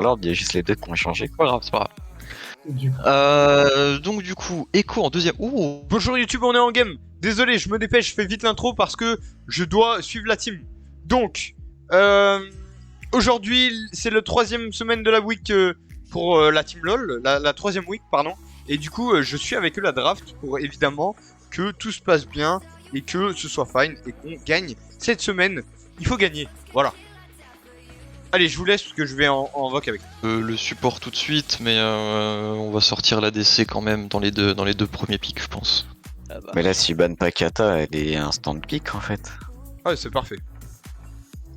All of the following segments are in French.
l'ordre, il y a juste les deux qui ont changé. Pas grave, c'est pas grave. Donc du coup, Echo en deuxième. Ouh. Bonjour YouTube, on est en game. Désolé, je me dépêche, je fais vite l'intro parce que je dois suivre la team. Donc, aujourd'hui, c'est la troisième semaine de la week pour la team LOL, la troisième week, pardon. Et du coup, je suis avec eux la draft pour évidemment que tout se passe bien et que ce soit fine et qu'on gagne cette semaine. Il faut gagner, voilà. Allez, je vous laisse parce que je vais en voc avec. Le support tout de suite, mais on va sortir l'ADC quand même dans les deux premiers pics, je pense. Ah bah. Mais là, si ban pas Kata, elle est instant pick en fait. Ouais, c'est parfait.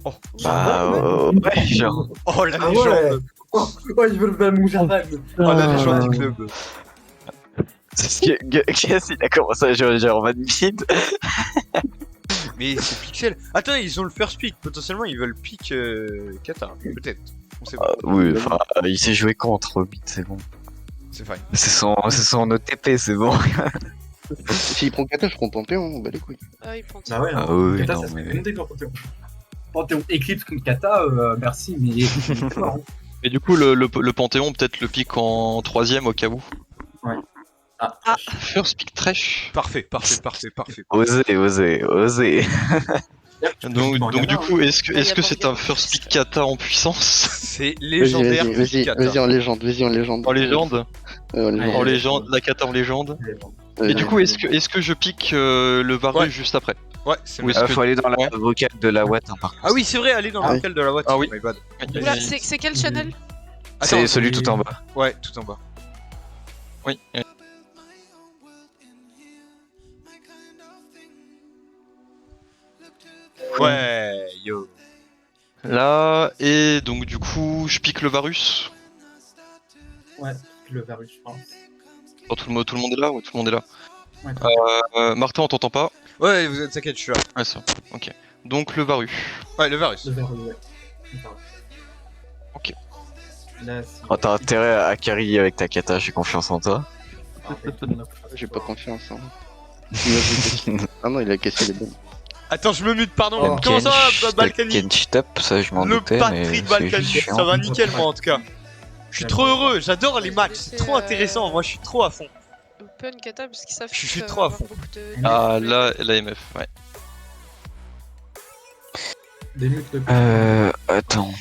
Oh, Bah, ouais, genre. oh la Ah légende. ouais. Oh, ils veulent pas mon jardin. Oh la légende du club. C'est ce que Gas, il a commencé à jouer genre van mid. Mais c'est Pixel. Attends, ils ont le first pick. Potentiellement, ils veulent pick Kata. Peut-être. On sait pas. Oui, enfin, il s'est joué contre Hobbit, c'est bon. C'est fine. C'est son OTP, c'est bon. S'il prend Kata, je prends Panthéon, on bat les couilles. Ah, il prend Ah ouais, Ah oui, Kata, non, ça se mais- fait monter dans Panthéon. Panthéon Eclipse contre Kata, merci, mais fort, hein. Et du coup, le Panthéon, peut-être le pic en troisième au cas où. Ah, First pick Thresh. Parfait. Osez. Donc du coup, est-ce que c'est un first pick Kata en puissance? C'est légendaire. Vas-y, Kata. en légende, vas-y en légende. En légende? En légende. En légende, la Kata en légende. Vas-y. Et du coup, est-ce que je pique le Varus Ouais. juste après? Ouais, c'est Oui, mieux. est-ce Faut aller dans la Ouais. vocale de la Watt, hein, par contre. Ah oui, c'est vrai, allez dans Ah lequel de la boîte. Ah oui. My bad. Oula, c'est quel channel? C'est Attends, celui tout en bas. Ouais, tout en bas. Oui. Ouais, yo. Là, et donc du coup, je pique le Varus. ouais, le Varus, je pense. Oh, tout le monde est là? Ouais, tout le monde est là. Ouais, Martin, on t'entend pas? Ouais, vous êtes t'inquiète, je suis là. Ouais, ça. Ok. Donc le Varus. Ouais, le Varus. le Varus, ouais. Le Varus. Ok. Là, si- Oh, t'as intérêt à carry avec ta Kata, j'ai confiance en toi. J'ai pas confiance. Hein. Ah non, il a cassé les bonnes. Attends, je me mute, pardon. Oh. Comment ça va, Balkany? Kench top, ça je m'en Le doutais, mais Patrick c'est Balkany, juste ça chiant. va nickel, moi en tout cas. Je suis trop heureux, j'adore les matchs, c'est trop intéressant. Moi, je suis trop à fond. Open Kata parce qu'ils savent Je suis que trop à avoir fond. beaucoup de- Ah, là, l'AMF, ouais. Des mutes de Attends.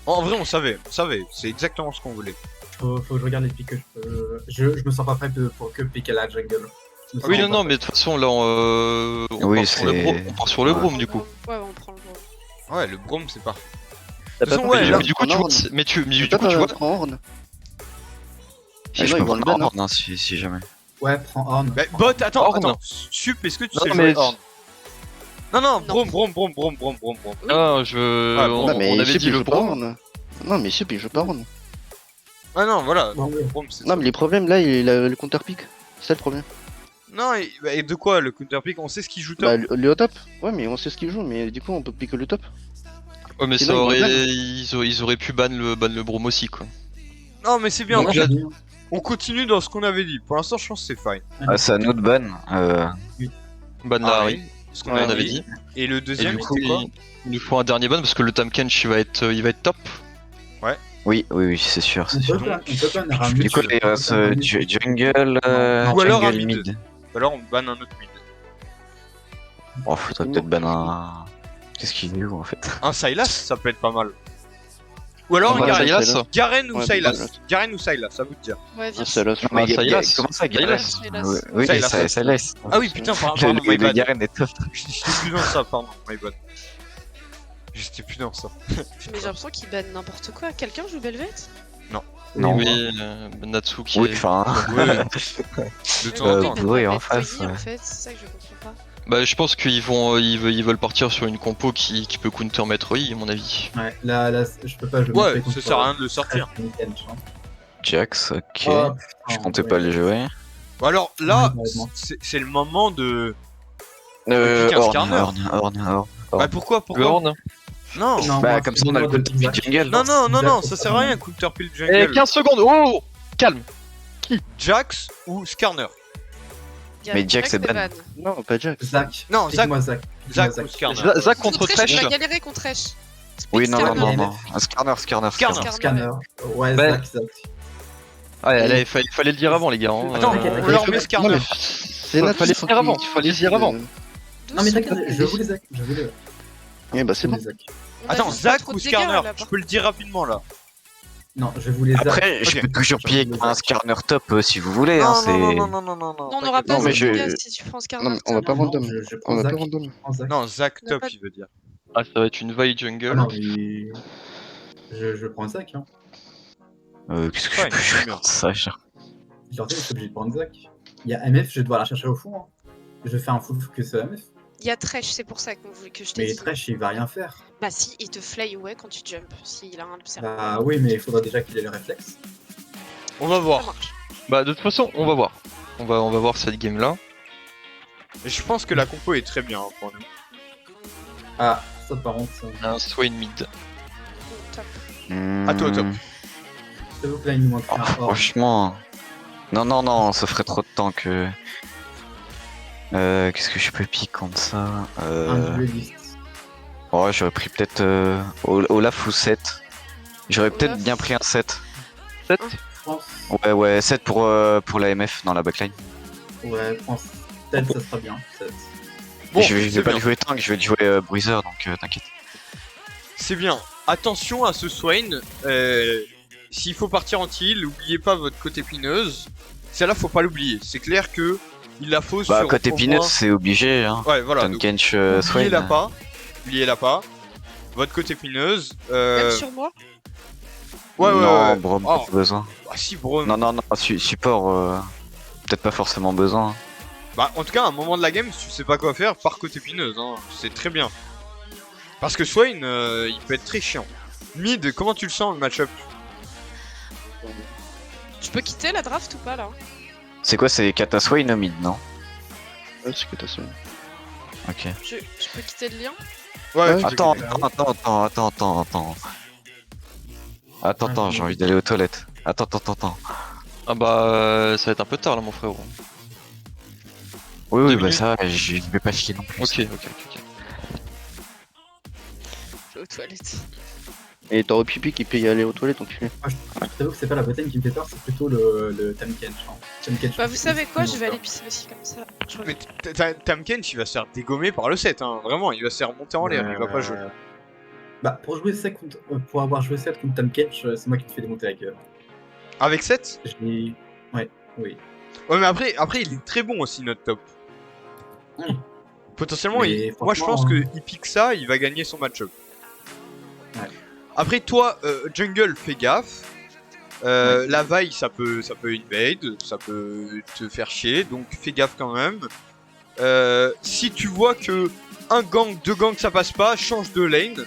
En vrai, on savait, c'est exactement ce qu'on voulait. faut que je regarde les pics que je peux. Je me sens pas prêt pour que piquer la jungle. Je me sens Oui, pas non, prêt. mais de toute façon, là, on Oui, part sur le c'est- Braum, on part sur le Ouais. Braum, du coup. Ouais, on prend le Braum. Ouais, le Braum, c'est parfait. T'as De toute façon, pas ouais, pris là, Mais du coup, tu en vois, Horn. mais du coup, tu Toi, vois, prends Horn. Si Ah je non, peux ils vont le prendre ban, hein. Horn, hein, si jamais. Ouais, prends Horn. Bah, bot, attends, Horn. attends. Sup, est-ce que tu Non, sais mais- jouer Horn? Non, Non. Braum. ah, je... Ah, on, Non, mais on avait Chip, dit il le joue pas Braum. Horn. Non, mais Chip, il joue pas Horn. Ah non, voilà. Bon, ouais. Braum, c'est Non, mais les problèmes là, il a le counter pick. C'est ça le problème. Non, et de quoi le counter pick? On sait ce qu'il joue top. Bah, le top. Ouais, mais on sait ce qu'il joue, mais du coup, on peut piquer le top. Ouais, mais ça Sinon, aurait... ils ils auraient pu ban le Braum aussi, quoi. Non, mais c'est bien. Donc déjà, là- on continue dans ce qu'on avait dit. Pour l'instant, je pense que c'est fine. Ah, c'est un autre ban. Ban la Harry, Ce qu'on Ouais, on avait dit. Et le Et deuxième, du coup, c'était quoi? il nous faut un dernier ban parce que le Tam Kench, il va être top. Oui, c'est sûr, On c'est sûr. peut pas ramener. Du coup, il reste jungle, Ou alors un jungle mid. mid. Ou alors on banne un autre mid. Bon, faudrait peut-être ban un. Qu'est-ce qu'il joue en fait? Un Sylas, ça peut être pas mal. Ou alors On va Garen, Sylas. Sylas. Garen ou Ouais, Sylas. Sylas. Garen ou Sylas, ça vous dire. Ouais, Ah, viens. c'est là, je Ah, crois. Sylas. Comment ça, Sylas. Garen? Oui, Sylas. Sylas. Ah oui, putain, pardon, Le my bad. Garen est top. J'étais plus dans ça, pardon, my bad. J'étais plus dans ça. Mais j'ai l'impression qu'ils bannent n'importe quoi. Quelqu'un joue Belvet? Non. Oui, Natsu qui Oui, est... enfin. De temps Euh, en temps. Ils oui, bannent en pas face, Betway, ouais. en fait, c'est ça que je comprends pas. Bah, je pense qu'ils veulent partir sur une compo qui peut counter mettre I, à mon avis. Ouais, là, je peux pas jouer. Ouais, ça sert à rien de le sortir. Jax, ok. Oh, Je comptais pas le jouer. Bon, alors là, Ouais, vraiment. c'est le moment de. Euh, Pique un Horn, Skarner. Horn. Bah pourquoi Le Horn. Non. Non, Bah, moi, comme ça, on a le moi, côté Zach. jungle. Non, ça sert à rien, counter pill Eh, jungle. 15 secondes. Oh, calme. Jax ou Skarner? Mais Jack, c'est ban. Non, pas Jack. Zach. Non, Zach. Pique-moi Zach. Zach Zach. ou Skarner. Zach contre Contre Thresh, Thresh. il va galérer contre Thresh. Oui, non, non, Scanner. non, non. Un scanner. Scanner. Scanner. Ouais, Ben. Zach, Zach. Ouais, allez, fallait le dire avant, les gars. hein. Attends, t'inquiète, on leur met Scanner. C'est Nat, Fallait faut dire avant, qu'il- fallait dire avant. Non, mais t'inquiète, je voulais Zach. Je voulais Eh bah c'est bon. Zach. On a Attends, juste pas Zach trop ou de dégâts, Scanner là, Je par peux le dire rapidement là. Non, je voulais Zach. Après, je Ok. peux toujours Je piquer voulais un Zach. scanner top si vous voulez. Hein, Non, c'est... non, non, non, non, non, non. Non, on n'aura pas Non, mais assez de je- dégâts si tu prends Scanner. Non, mais on va pas Non, random. je On prends va Zach. pas random. Je prends Zach. Non, Zach On a top, pas- il veut dire. Ah, ça va être une vaille jungle. Ah non, mais. Je prends Zach. Hein. Qu'est-ce que Ouais, je peux c'est jouer bien. contre ça genre Je leur dis, je suis obligé de prendre Zach. Il y a MF, je dois la chercher au fond. Hein. Je fais un full focus MF. Il y a Thresh, c'est pour ça que je t'ai Mais dit. Thresh, il va rien faire. Bah si, il te flay ouais quand tu jump, s'il a un observe. Bah oui, mais il faudra déjà qu'il ait le réflexe. On va Ça voir. marche. Bah, de toute façon, on va voir. On va voir cette game là. Et je pense que la compo est très bien hein, pour nous. Ah, ça par contre, ça. Un Swain mid. Oh, top. À toi, top. S'il vous plaît, il nous manque Oh, un or. franchement. Non, ça ferait trop de temps que. Qu'est-ce que je peux piquer comme ça Un dueliste. Oh, j'aurais pris peut-être Olaf ou 7. J'aurais peut-être Olaf. bien pris un 7. 7 Je pense. Ouais, 7 pour la MF dans la backline. Ouais, je pense. 7, ça sera bien. 7. Bon, je vais c'est pas bien. le jouer tank, je vais le jouer bruiser, donc t'inquiète. C'est bien. Attention à ce Swain. S'il faut partir en heal, n'oubliez pas votre côté pineuse. Celle-là, faut pas l'oublier. C'est clair que il la faut Bah, sur côté au pineuse, moins- c'est obligé, hein. Ouais, voilà. donc, Tonkench, Oubliez-la Swain. pas. Oubliez-la pas. Votre côté pineuse. Même sur moi. Ouais, ouais, non, ouais. Brom, Oh. pas besoin. Ah si, bro. Non, support, peut-être pas forcément besoin. Bah, en tout cas, à un moment de la game, si tu sais pas quoi faire, par côté pineuse. Hein. C'est très bien. Parce que Swain, il peut être très chiant. Mid, comment tu le sens le match-up? Je peux quitter la draft ou pas là? C'est quoi, c'est Kata Swain au mid, non? Ouais, c'est que t'as ça. Ok. Je peux quitter le lien? Ouais, Ouais, tu peux Attends, quitter. Attends, j'ai envie d'aller aux toilettes. Attends. Ah bah, ça va être un peu tard là, mon frérot. Oui, 2 bah minutes. ça, je vais pas chier non plus. Ok. Je vais aux toilettes. Et t'auras Pipi qui peut y aller aux toilettes, donc tu fais. Je t'avoue que c'est pas la bottine qui me fait peur, c'est plutôt le Tamkench. Hein. Tamkench, Bah vous savez quoi, je vais peur. aller pisser aussi comme ça. Je reviens. Mais Tamkench, il va se faire dégommer par le 7, hein. Vraiment, il va se faire monter en l'air, il va pas jouer. Bah, pour avoir joué 7 contre Tamkench, c'est moi qui me fais démonter la gueule. Avec 7? Je l'ai. Ouais, oui. Ouais, mais après, il est très bon aussi, notre top. Oui. Potentiellement, Mais moi je pense franchement, qu'il pique ça, il va gagner son match-up. Ouais. Après, toi, jungle, fais gaffe. La vaille, ça peut invade, ça peut te faire chier, donc fais gaffe quand même. Si tu vois que un gang, deux gangs, ça passe pas, change de lane.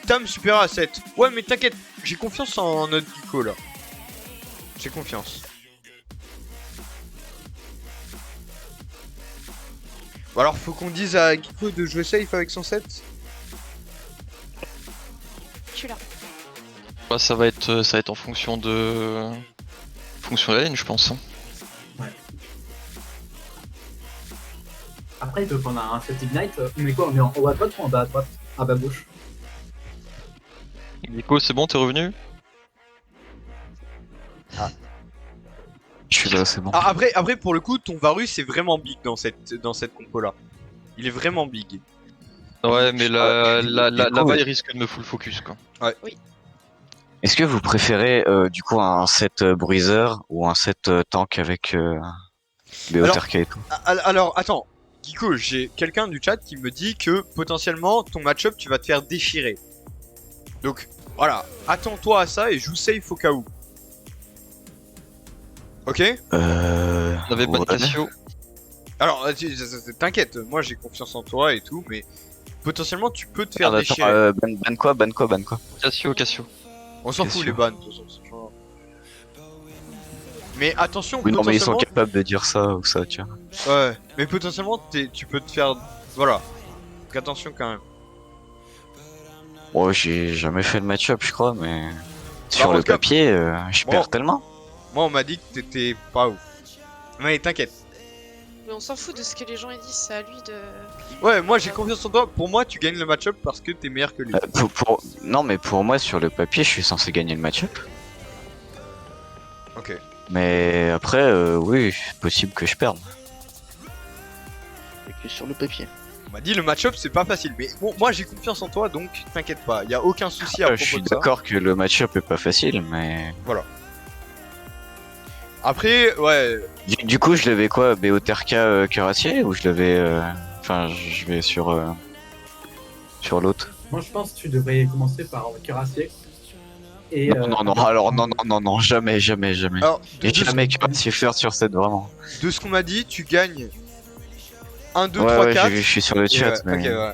Tam supérieur à 7. Ouais, mais t'inquiète, j'ai confiance en notre Geeko là. J'ai confiance. Bon, alors, faut qu'on dise à Geeko de jouer safe avec son 7. Je suis là. Bah, ça va être en fonction de la lane, je pense. hein. Après, il peut prendre un set Ignite. Mais quoi, on est en haut à droite ou en bas à droite? Ah, bah, gauche. Nico, c'est bon, t'es revenu? Je suis là, c'est bon. Ah, après, pour le coup, ton Varus est vraiment big dans cette compo là. Il est vraiment big. Ouais, mais la coup, vaille risque de me full focus quoi. Est-ce que vous préférez du coup un set bruiser ou un set tank avec BOTRK et tout? Alors, attends, Geeko, j'ai quelqu'un du chat qui me dit que potentiellement ton match-up tu vas te faire déchirer. Donc voilà, attends-toi à ça et joue safe au cas où. Ok? On avait pas de ouais. Cassio. Alors, t'inquiète, moi j'ai confiance en toi et tout, mais potentiellement tu peux te faire Attends, déchirer. ban quoi? Cassio. On s'en Bien fout sûr. les bans, de toute façon, c'est pas grave. Mais attention, Oui, non, mais ils sont potentiellement, capables de dire ça ou ça, tu vois. ouais, mais potentiellement tu peux te faire, voilà. Donc attention quand même. Bon, j'ai jamais fait le match-up, je crois, mais en sur le tout cas, papier, je bon. perds tellement. Moi on m'a dit que t'étais pas ouf. Mais t'inquiète. Mais on s'en fout de ce que les gens ils disent, c'est à lui de. Ouais, moi j'ai confiance en toi. Pour moi, tu gagnes le match-up parce que t'es meilleur que lui. Non, mais pour moi, sur le papier, je suis censé gagner le match-up. Ok. Mais après, oui, c'est possible que je perde. Et que sur le papier. On m'a dit le match-up c'est pas facile. Mais bon, moi j'ai confiance en toi donc t'inquiète pas. Y a aucun souci à Je propos suis de ça. d'accord que le match-up est pas facile, mais... Après, ouais. Du coup, je l'avais quoi, BOTRK cuirassier ou je l'avais... Enfin, je vais sur l'autre. Moi, je pense que tu devrais commencer par cuirassier. Et, Non, jamais. Alors, Et jamais cuirassier first sur cette, vraiment. de ce qu'on m'a dit, tu gagnes 1, 2, Ouais, 3, ouais, 4. je suis sur le chat, ouais, mais... ok, ouais.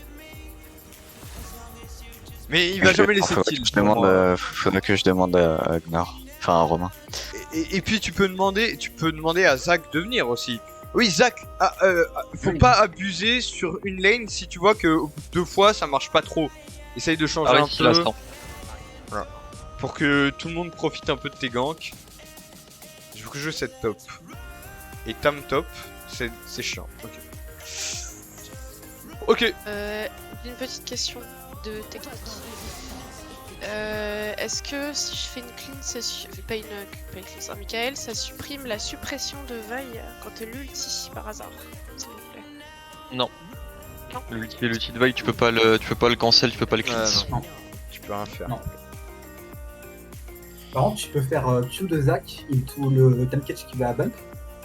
Mais il va jamais laisser de kill. Faudrait que je demande à Gnar. Enfin, à Romain. Et puis tu peux demander à Zach de venir aussi. Oui, Zach, faut pas abuser sur une lane si tu vois que 2 fois ça marche pas trop. Essaye de changer un peu pour que tout le monde profite un peu de tes ganks. Je veux que je set top. Et tam top, c'est chiant. Ok. Une petite question de technique. Est-ce que si je fais une clean, pas une clean, ça, Michael, ça supprime la suppression de Vi quand elle l'ulti par hasard, s'il vous plaît? Non. Non. L'ulti de Vi, tu peux pas le cancel, tu peux pas le cleanse. Non. Tu peux rien faire. Non. Par contre, tu peux faire Q de Zac into le Tamketch qui va à bump.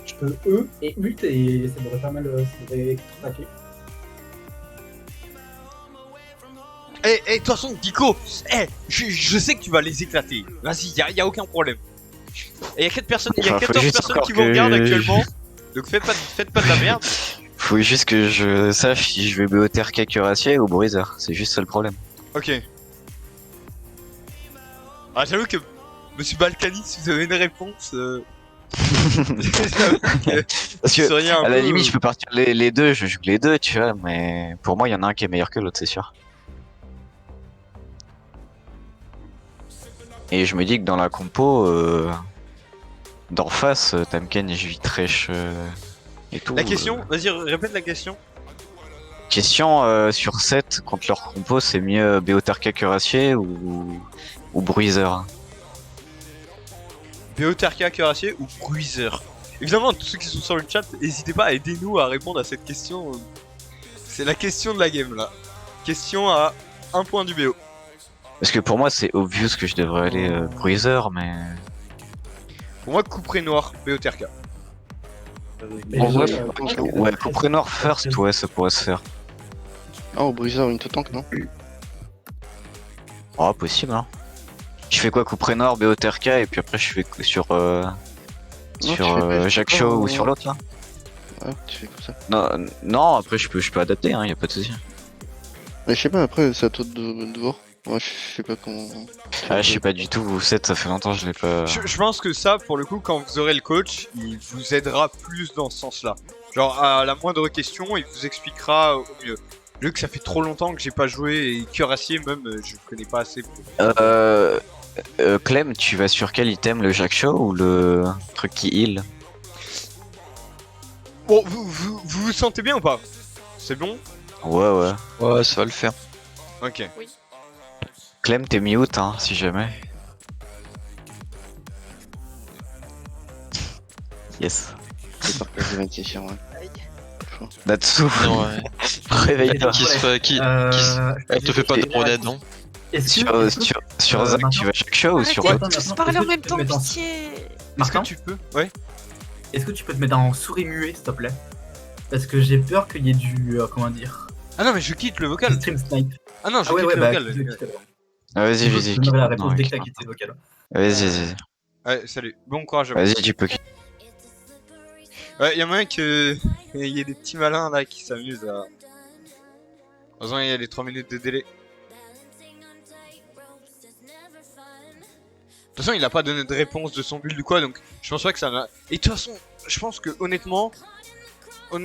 Je peux E et ult et ça devrait pas mal. Ça devrait être attaqué. Eh, de toute façon, Dico, je sais que tu vas les éclater. Vas-y, y a aucun problème. Et y a 4 personnes, Enfin, 14 juste personnes qui encore vous regardent que- actuellement. Donc faites pas de la merde. Faut juste que je sache si je vais BOTRK cuirassier ou bruiser. C'est juste ça le problème. Ok. Ah, j'avoue que Monsieur Balkany, si vous avez une réponse, j'avoue que Parce vous que, seriez un à la peu- limite, je peux partir les deux, je joue les deux, tu vois, mais pour moi, il y en a un qui est meilleur que l'autre, c'est sûr. Et je me dis que dans la compo, d'en face, Tamken, je vis trèche et tout. La question, vas-y, répète la question. Question sur 7 contre leur compo, c'est mieux BOTRK cuirassier ou bruiser? BOTRK cuirassier ou bruiser? Évidemment, tous ceux qui sont sur le chat, n'hésitez pas à aider nous à répondre à cette question. C'est la question de la game là. Question à 1 point du BO. Parce que pour moi, c'est obvious que je devrais aller bruiser, mais... Pour moi, couperé noir, BOTRK. Et En vrai, je- ouais, couper noir first, ouais, ça pourrait se faire. Ah, au briseur, une tank, non? Oh, possible, hein. Je fais quoi, couper noir, BOTRK, et puis après je fais sur tu fais pas- Jacques Shaw ou sur l'autre là. Ah, tu fais comme ça. Non, après je peux adapter, hein, y a pas de souci. Mais je sais pas, après, c'est à toi de voir. Moi, je sais pas comment. Ah, je sais pas du tout, vous 7, ça fait longtemps que je l'ai pas. Je pense que ça, pour le coup, quand vous aurez le coach, il vous aidera plus dans ce sens-là. Genre, à la moindre question, il vous expliquera au mieux. Vu que ça fait trop longtemps que j'ai pas joué et cuirassier, même, je connais pas assez pour... Clem, tu vas sur quel item, le Jacques Shaw ou le truc qui heal? Bon, vous sentez bien ou pas? C'est bon? Ouais. Ouais, ça va le faire. Ok. Clem, t'es mute, hein, si jamais. Yes. C'est par que je vais dire, ouais. Natsu, Non, ouais. réveille-toi. Elle te fait pas de grenade, non? Est-ce que Sur Zach, maintenant- tu vas Jacques Shaw ou sur Arrêtez l'autre? de tous Maintenant, parler en est-ce que même tu temps, peux mettre en- pitié! Est-ce que Martin, tu peux? Ouais. est-ce que tu peux te mettre en souris muet, s'il te plaît? Parce que j'ai peur qu'il y ait du. Comment dire? Ah non, mais je quitte le vocal. Stream snipe. Ah non, je Ah ouais, quitte ouais, le bah. vocal. Ah, vas-y, Je vas-y. donnerai la quitte réponse dès que t'as maintenant, quitté le vocal. Vas-y. Ouais, salut. Bon courage à vous. Vas-y, tu peux quitter. Ouais, y'a moyen que il y ait des petits malins là qui s'amusent à. Heureusement, il y a les 3 minutes de délai. De toute façon, il a pas donné de réponse de son build ou quoi, donc je pense pas que ça va. Et de toute façon, je pense que honnêtement, on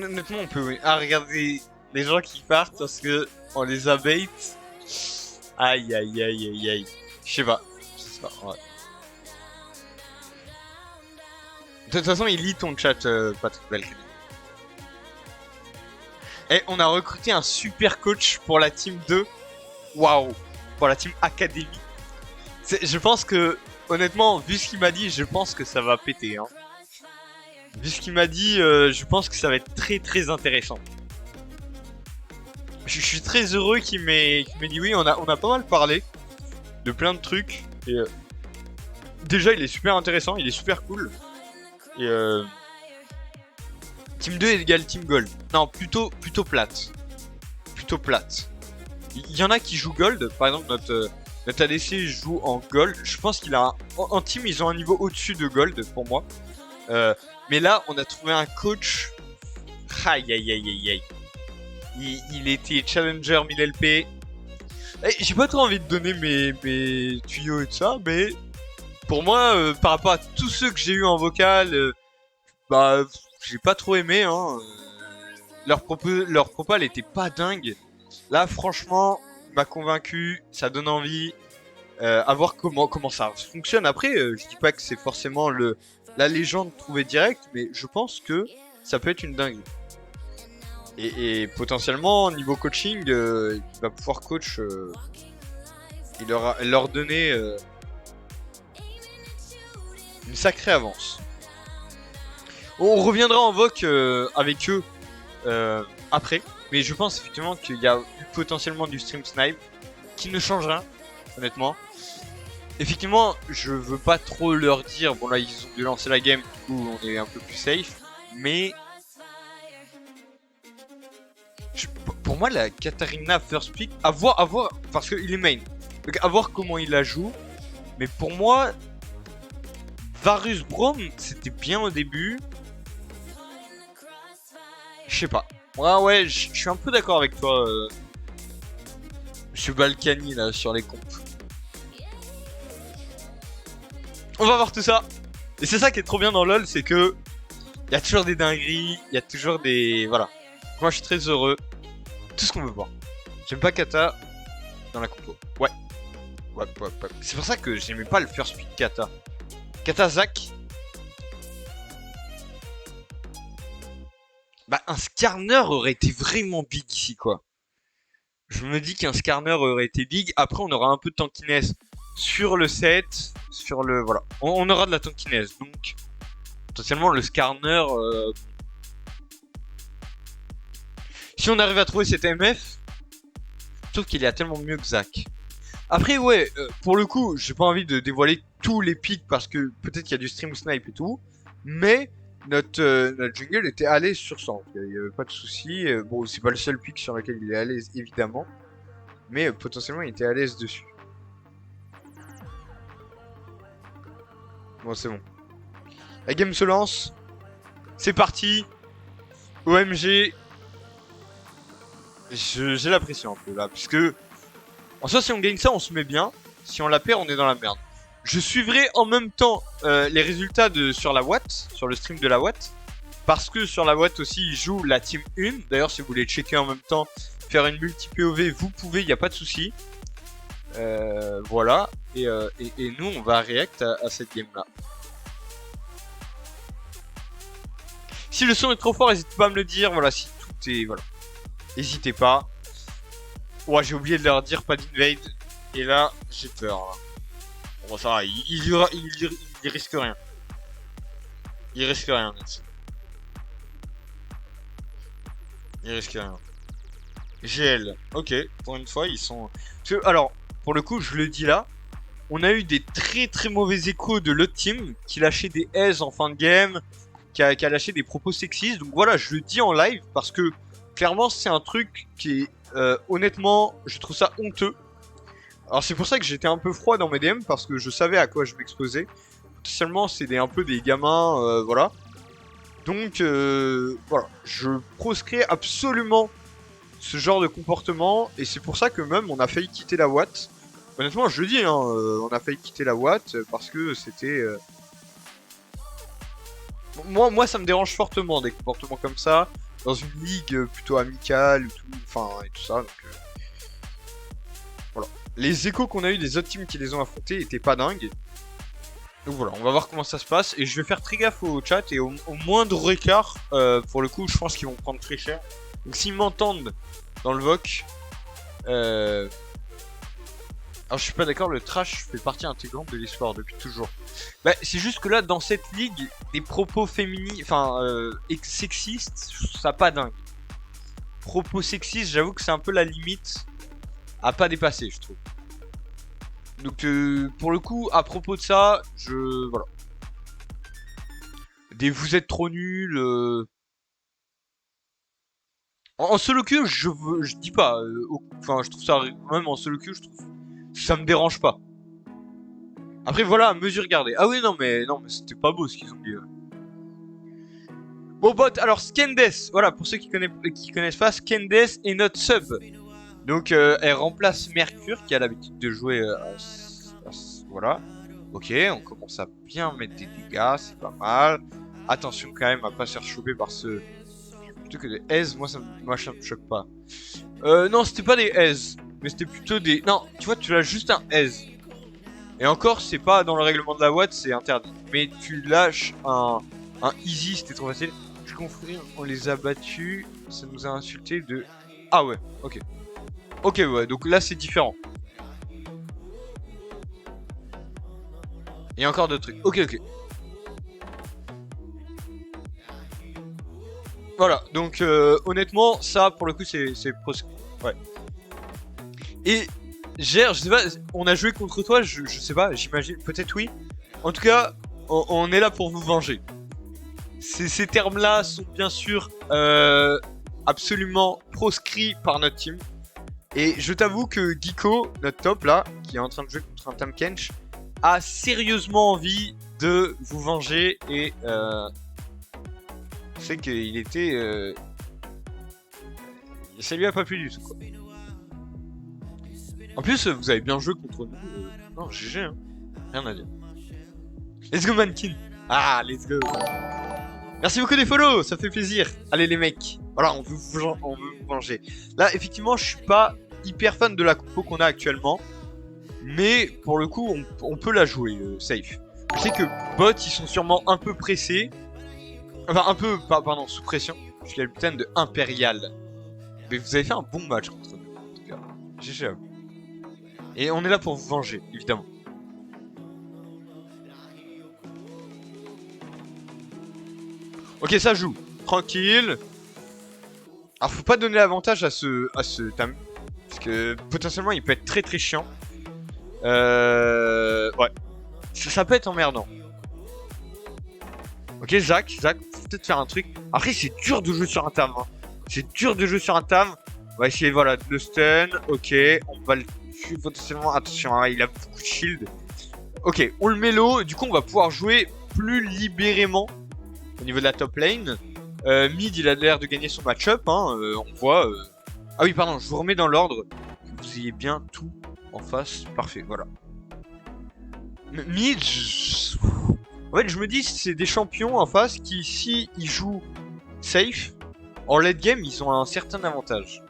peut regarder les gens qui partent parce que on les a bait. Aïe. Je sais pas. Ouais. De toute façon, il lit ton chat, Patrick Balkany. Et on a recruté un super coach pour la team 2. Waouh. Pour la team Academy. Je pense que, honnêtement, vu ce qu'il m'a dit, je pense que ça va péter. Hein. Vu ce qu'il m'a dit, je pense que ça va être très très intéressant. Je suis très heureux qu'il m'ait dit oui, on a pas mal parlé de plein de trucs. Et déjà, il est super intéressant, il est super cool. Et Team 2 égale Team Gold. Non, plutôt plate. Plutôt plate. Il y en a qui jouent Gold, par exemple notre ADC joue en Gold. Je pense qu'il a en team, ils ont un niveau au-dessus de Gold pour moi. Mais là, on a trouvé un coach. Aïe aïe aïe aïe aïe. Il était Challenger 1000 LP. J'ai pas trop envie de donner mes tuyaux et tout ça, mais pour moi, par rapport à tous ceux que j'ai eu en vocal, bah, j'ai pas trop aimé. Hein. Leur propale était pas dingue. Là, franchement, il m'a convaincu, ça donne envie. À voir comment ça fonctionne. Après, je dis pas que c'est forcément la légende trouvée direct, mais je pense que ça peut être une dingue. Et potentiellement, niveau coaching, il va pouvoir coach et leur donner une sacrée avance. On reviendra en VOC avec eux après, mais je pense effectivement qu'il y a potentiellement du stream snipe qui ne change rien, honnêtement. Effectivement, je veux pas trop leur dire, bon là ils ont dû lancer la game, du coup on est un peu plus safe, mais pour moi la Katarina first pick, à voir, parce qu'il est main, donc à voir comment il la joue, mais pour moi, Varus Braum c'était bien au début, je sais pas, ouais, je suis un peu d'accord avec toi, Monsieur Balkany là sur les comptes. On va voir tout ça. Et c'est ça qui est trop bien dans LoL, c'est que il y a toujours des dingueries, il y a toujours des... Voilà. Moi je suis très heureux. Tout ce qu'on veut voir. J'aime pas Kata dans la compo. Ouais. C'est pour ça que j'aimais pas le first pick Kata. Kata Zac. Bah un Skarner aurait été vraiment big ici quoi. Je me dis qu'un Skarner aurait été big. Après on aura un peu de tankiness sur le set, sur le... Voilà. On aura de la tankiness, donc potentiellement le Skarner... Si on arrive à trouver cet MF, je trouve qu'il est tellement mieux que Zac. Après ouais, pour le coup, j'ai pas envie de dévoiler tous les pics parce que peut-être qu'il y a du stream snipe et tout, mais notre jungle était à l'aise sur ça, il y avait pas de souci. Bon, c'est pas le seul pic sur lequel il est à l'aise évidemment, mais potentiellement il était à l'aise dessus. Bon, c'est bon. La game se lance. C'est parti. OMG. J'ai la pression un peu là. Puisque, en soi, si on gagne ça, on se met bien. Si on la perd, on est dans la merde. Je suivrai en même temps les résultats sur la Watt. Sur le stream de la Watt. Parce que sur la Watt aussi, ils jouent la team 1. D'ailleurs, si vous voulez checker en même temps, faire une multi-POV, vous pouvez, il n'y a pas de souci. Voilà. Et nous on va react à cette game là. Si le son est trop fort, n'hésitez pas à me le dire. Voilà, si tout est... Voilà. N'hésitez pas. Ouais, j'ai oublié de leur dire pas d'invade. Et là, j'ai peur. Là. Bon, ça va, il risque rien. Il risque rien. Il risque rien. GL. Ok, pour une fois, ils sont... Alors, pour le coup, je le dis là. On a eu des très très mauvais échos de l'autre team qui lâchait des aises en fin de game, qui a lâché des propos sexistes. Donc voilà, je le dis en live parce que clairement c'est un truc qui est honnêtement, je trouve ça honteux. Alors c'est pour ça que j'étais un peu froid dans mes DM parce que je savais à quoi je m'exposais. Seulement c'est un peu des gamins, voilà. Donc voilà, je proscris absolument ce genre de comportement et c'est pour ça que même on a failli quitter la Watt. Honnêtement, je le dis, hein, on a failli quitter la Watt parce que c'était... Moi, ça me dérange fortement des comportements comme ça, dans une ligue plutôt amicale, et tout ça. Donc, voilà. Les échos qu'on a eu des autres teams qui les ont affrontés étaient pas dingues. Donc voilà, on va voir comment ça se passe. Et je vais faire très gaffe au chat et au moindre écart, pour le coup, je pense qu'ils vont prendre très cher. Donc s'ils m'entendent dans le VOC, alors je suis pas d'accord, le trash fait partie intégrante de l'histoire depuis toujours. Bah c'est juste que là dans cette ligue, des propos féminins, enfin sexistes, ça pas dingue. Propos sexistes, j'avoue que c'est un peu la limite à pas dépasser, je trouve. Donc pour le coup, à propos de ça, voilà. Des vous êtes trop nuls. En solo queue, je dis pas. Enfin, je trouve ça même en solo queue, je trouve ça me dérange pas. Après voilà, mesure gardée. Ah oui non mais c'était pas beau ce qu'ils ont dit. Bon bot, alors Skendes, voilà pour ceux qui connaissent pas, Skendes est notre sub. Donc elle remplace Mercure qui a l'habitude de jouer voilà. Ok, on commence à bien mettre des dégâts, c'est pas mal. Attention quand même à pas se faire choper par ce... Plutôt que des S, moi ça me choque pas. Non, c'était pas des S, mais c'était plutôt des... Non, tu vois, tu lâches juste un S. Et encore, c'est pas dans le règlement de la Watt, c'est interdit. Mais tu lâches un easy, c'était trop facile. Je confonds, on les a battus, ça nous a insulté de... Ah ouais, ok. Ok, ouais, donc là c'est différent. Il y a encore d'autres trucs. Ok. Voilà, donc honnêtement, ça pour le coup c'est proscrit. Ouais. Et Gère, je sais pas, on a joué contre toi, je sais pas, j'imagine, peut-être oui. En tout cas, on est là pour vous venger. Ces termes-là sont bien sûr absolument proscrits par notre team. Et je t'avoue que Geeko, notre top là, qui est en train de jouer contre un Tam Kench, a sérieusement envie de vous venger et je sais qu'il était... Ça lui a pas plu du tout quoi. En plus vous avez bien joué contre nous, non GG hein, rien à dire. Let's go Mankin. Ah let's go. Merci beaucoup des follow, ça fait plaisir. Allez les mecs, voilà on veut vous venger. Là effectivement je suis pas hyper fan de la compo qu'on a actuellement. Mais pour le coup on peut la jouer safe. Je sais que bot ils sont sûrement un peu pressés. Enfin un peu, pardon, sous pression. Je suis le putain de Impérial. Mais vous avez fait un bon match contre nous en tout cas. GG à vous. Et on est là pour vous venger, évidemment. Ok ça joue, tranquille. Alors faut pas donner l'avantage à ce Tam. Parce que potentiellement il peut être très très chiant. Ouais. Ça peut être emmerdant. Ok, Zach, faut peut-être faire un truc. Après, c'est dur de jouer sur un Tam. Hein. C'est dur de jouer sur un Tam. On va essayer, voilà, de le stun. Ok, on va le tuer potentiellement. Attention, hein, il a beaucoup de shield. Ok, on le met low. Du coup, on va pouvoir jouer plus libérément au niveau de la top lane. Mid, il a l'air de gagner son match-up. Hein. On voit. Ah oui, pardon, je vous remets dans l'ordre. Que vous ayez bien tout en face. Parfait, voilà. Mid, en fait, je me dis, c'est des champions en face qui, si ils jouent safe, en late game, ils ont un certain avantage.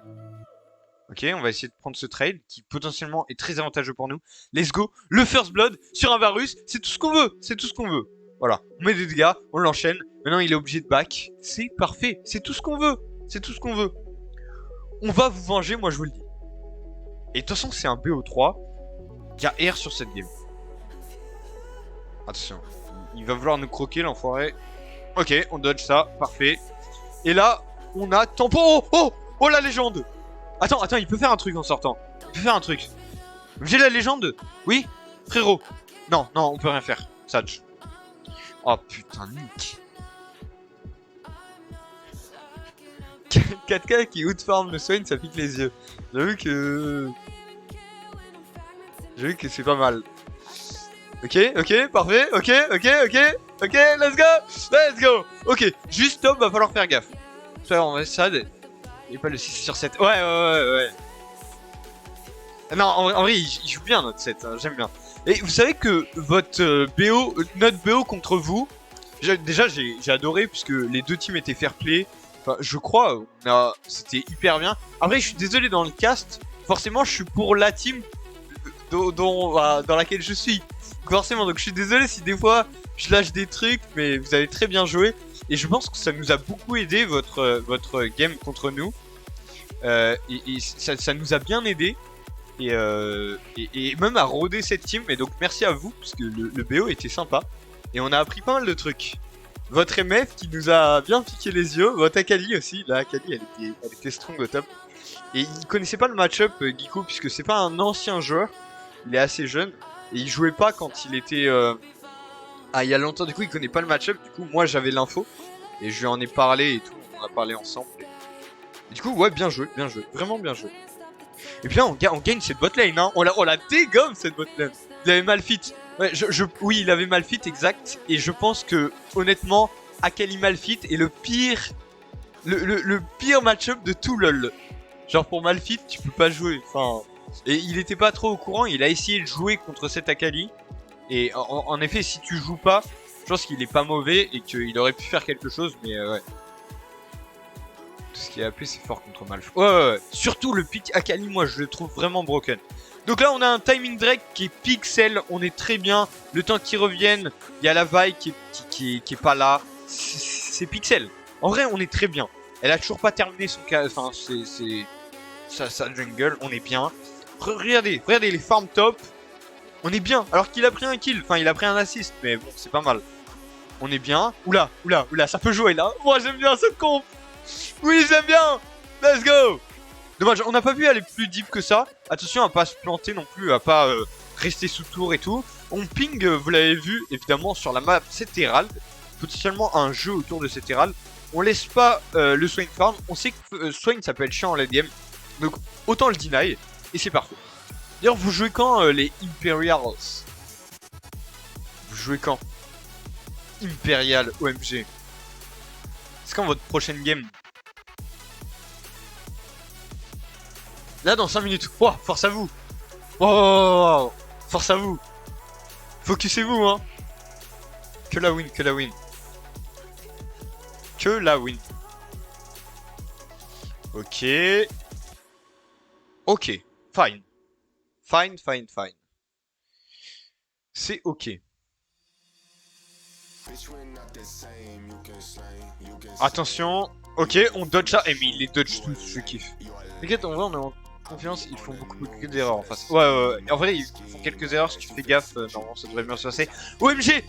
Ok, on va essayer de prendre ce trade qui potentiellement est très avantageux pour nous. Let's go, le first blood sur un Varus, c'est tout ce qu'on veut, c'est tout ce qu'on veut. Voilà, on met des dégâts, on l'enchaîne. Maintenant, il est obligé de back. C'est parfait, c'est tout ce qu'on veut, c'est tout ce qu'on veut. On va vous venger, moi je vous le dis. Et de toute façon, c'est un BO3 qui a R sur cette game. Attention. Il va vouloir nous croquer l'enfoiré. Ok, on dodge ça, parfait. Et là, on a tampon. Oh la légende. Attends, il peut faire un truc en sortant. Il peut faire un truc. J'ai la légende. Oui, frérot. Non, on peut rien faire. Sage. Oh putain, Nick. 4K qui outfarm le Swain, ça pique les yeux. J'avoue que c'est pas mal. Ok, parfait, ok, let's go. Ok, juste top, va falloir faire gaffe. Ça, on va sad. Et pas le 6 sur 7. Ouais. Non, en vrai, il joue bien notre 7, hein, j'aime bien. Et vous savez que votre notre BO contre vous, déjà j'ai adoré puisque les deux teams étaient fair play. Enfin, je crois, c'était hyper bien. Après, je suis désolé dans le cast, forcément, je suis pour la team dans laquelle je suis. Forcément, donc je suis désolé si des fois je lâche des trucs, mais vous avez très bien joué. Et je pense que ça nous a beaucoup aidé votre game contre nous. Et ça nous a bien aidé. Et même à roder cette team. Et donc merci à vous, parce que le BO était sympa. Et on a appris pas mal de trucs. Votre MF qui nous a bien piqué les yeux. Votre Akali aussi. La Akali, elle était strong au top. Et il connaissait pas le match-up, Geeko, puisque c'est pas un ancien joueur. Il est assez jeune. Et il jouait pas quand il était... il y a longtemps, du coup, il connaît pas le match-up. Du coup, moi, j'avais l'info. Et je lui en ai parlé et tout. On a parlé ensemble. Et du coup, ouais, bien joué. Vraiment bien joué. Et puis là, on gagne cette botlane, hein. On la dégomme, cette botlane. Il avait mal fit. Ouais, oui, il avait mal fit, exact. Et je pense que, honnêtement, Akali mal fit est le pire... Le pire match-up de tout LoL. Genre, pour mal fit, tu peux pas jouer. Enfin... Et il était pas trop au courant. Il a essayé de jouer contre cet Akali. Et en effet, si tu joues pas, je pense qu'il est pas mauvais et qu'il aurait pu faire quelque chose, mais ouais. Tout ce qui est AP, c'est fort contre Malf. Ouais. Surtout le pick Akali, moi, je le trouve vraiment broken. Donc là, on a un timing Drake qui est pixel, on est très bien. Le temps qu'il revienne, il y a la Vi qui est pas là. C'est pixel. En vrai, on est très bien. Elle a toujours pas terminé son cas. Enfin, c'est sa jungle, on est bien. Regardez les farm top. On est bien, alors qu'il a pris un kill, enfin il a pris un assist, mais bon, c'est pas mal. On est bien. Oula, ça peut jouer là. Moi j'aime bien ce comp. Oui, j'aime bien. Let's go. Dommage, on n'a pas pu aller plus deep que ça. Attention à pas se planter non plus, à pas rester sous tour et tout. On ping, vous l'avez vu, évidemment, sur la map, cet Herald. Potentiellement un jeu autour de cet Herald. On laisse pas le Swain farm. On sait que Swain ça peut être chiant en late game. Donc autant le deny, et c'est parfait. D'ailleurs, vous jouez quand les Imperials? Vous jouez quand? Imperial OMG. C'est quand votre prochaine game? Là, dans 5 minutes. Oh, force à vous. Oh, force à vous. Focussez-vous, hein. Que la win. Que la win. Ok. Fine. C'est ok. Attention. Ok, on dodge ça. Eh mais il les dodge tous, je kiffe. T'inquiète, en vrai on est en confiance, ils font beaucoup d'erreurs en face. Ouais. En vrai ils font quelques erreurs, si tu fais gaffe, normalement ça devrait bien se passer. OMG,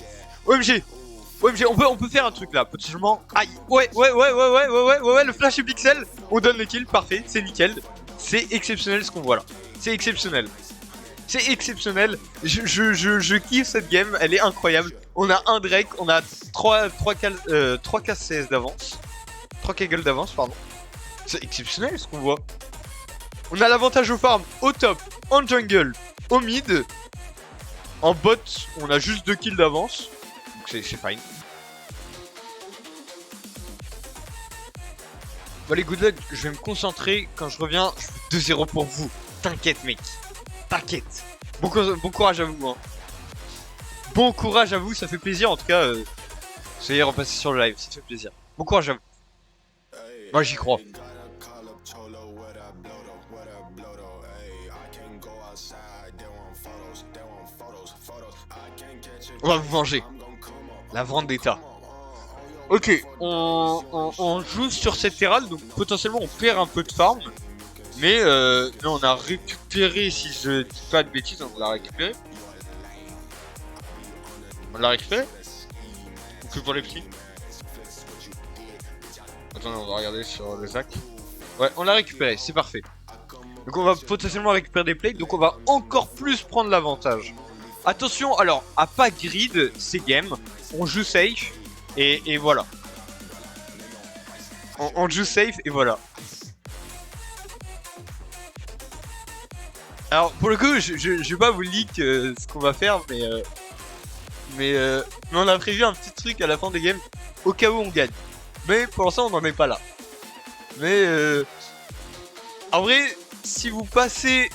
on peut faire un truc là, potentiellement. Aïe, ouais, le flash et pixel. On donne le kill, parfait, c'est nickel. C'est exceptionnel ce qu'on voit là. C'est exceptionnel. Je kiffe cette game, elle est incroyable. On a un Drake, on a 3 k CS d'avance. 3 kegel d'avance, pardon. C'est exceptionnel ce qu'on voit. On a l'avantage au farm, au top, en jungle, au mid. En bot, on a juste 2 kills d'avance. Donc c'est fine. Bon allez, good luck, je vais me concentrer. Quand je reviens, je fais 2-0 pour vous. T'inquiète mec. T'inquiète. Bon courage à vous, hein. Bon courage à vous, ça fait plaisir en tout cas. Soyez repassés sur le live, ça fait plaisir. Bon courage à vous. Moi j'y crois. On va vous venger. La vendetta. Ok, on joue sur cette Herald, donc potentiellement on perd un peu de farm. Mais non, on a récupéré, si je dis pas de bêtises, on l'a récupéré. On l'a récupéré? Ou que pour les petits? Attendez, on va regarder sur le Zac. Ouais, on l'a récupéré, c'est parfait. Donc on va potentiellement récupérer des plays, donc on va encore plus prendre l'avantage. Attention, alors, à pas grid ces games, on joue safe, et voilà. On joue safe, et voilà. Alors, pour le coup, je vais pas vous leak ce qu'on va faire, mais on a prévu un petit truc à la fin des games, au cas où on gagne. Mais pour l'instant, on n'en est pas là. Mais en vrai, si vous passez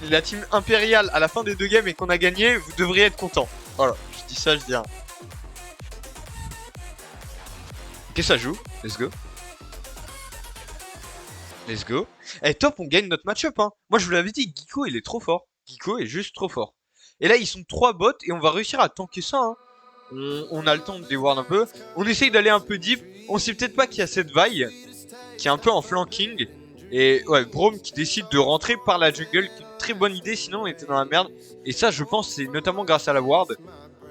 la team impériale à la fin des 2 games et qu'on a gagné, vous devriez être content. Voilà, je dis ça, je dis rien. Ok, ça joue. Let's go. Let's go. Eh top, on gagne notre match-up, hein. Moi je vous l'avais dit, Geeko il est trop fort. Geeko est juste trop fort. Et là ils sont 3 bots et on va réussir à tanker ça, hein. On a le temps de déward un peu. On essaye d'aller un peu deep. On sait peut-être pas qu'il y a cette vaille qui est un peu en flanking. Et ouais, Braum qui décide de rentrer par la jungle, qui est une très bonne idée, sinon on était dans la merde. Et ça, je pense, c'est notamment grâce à la ward.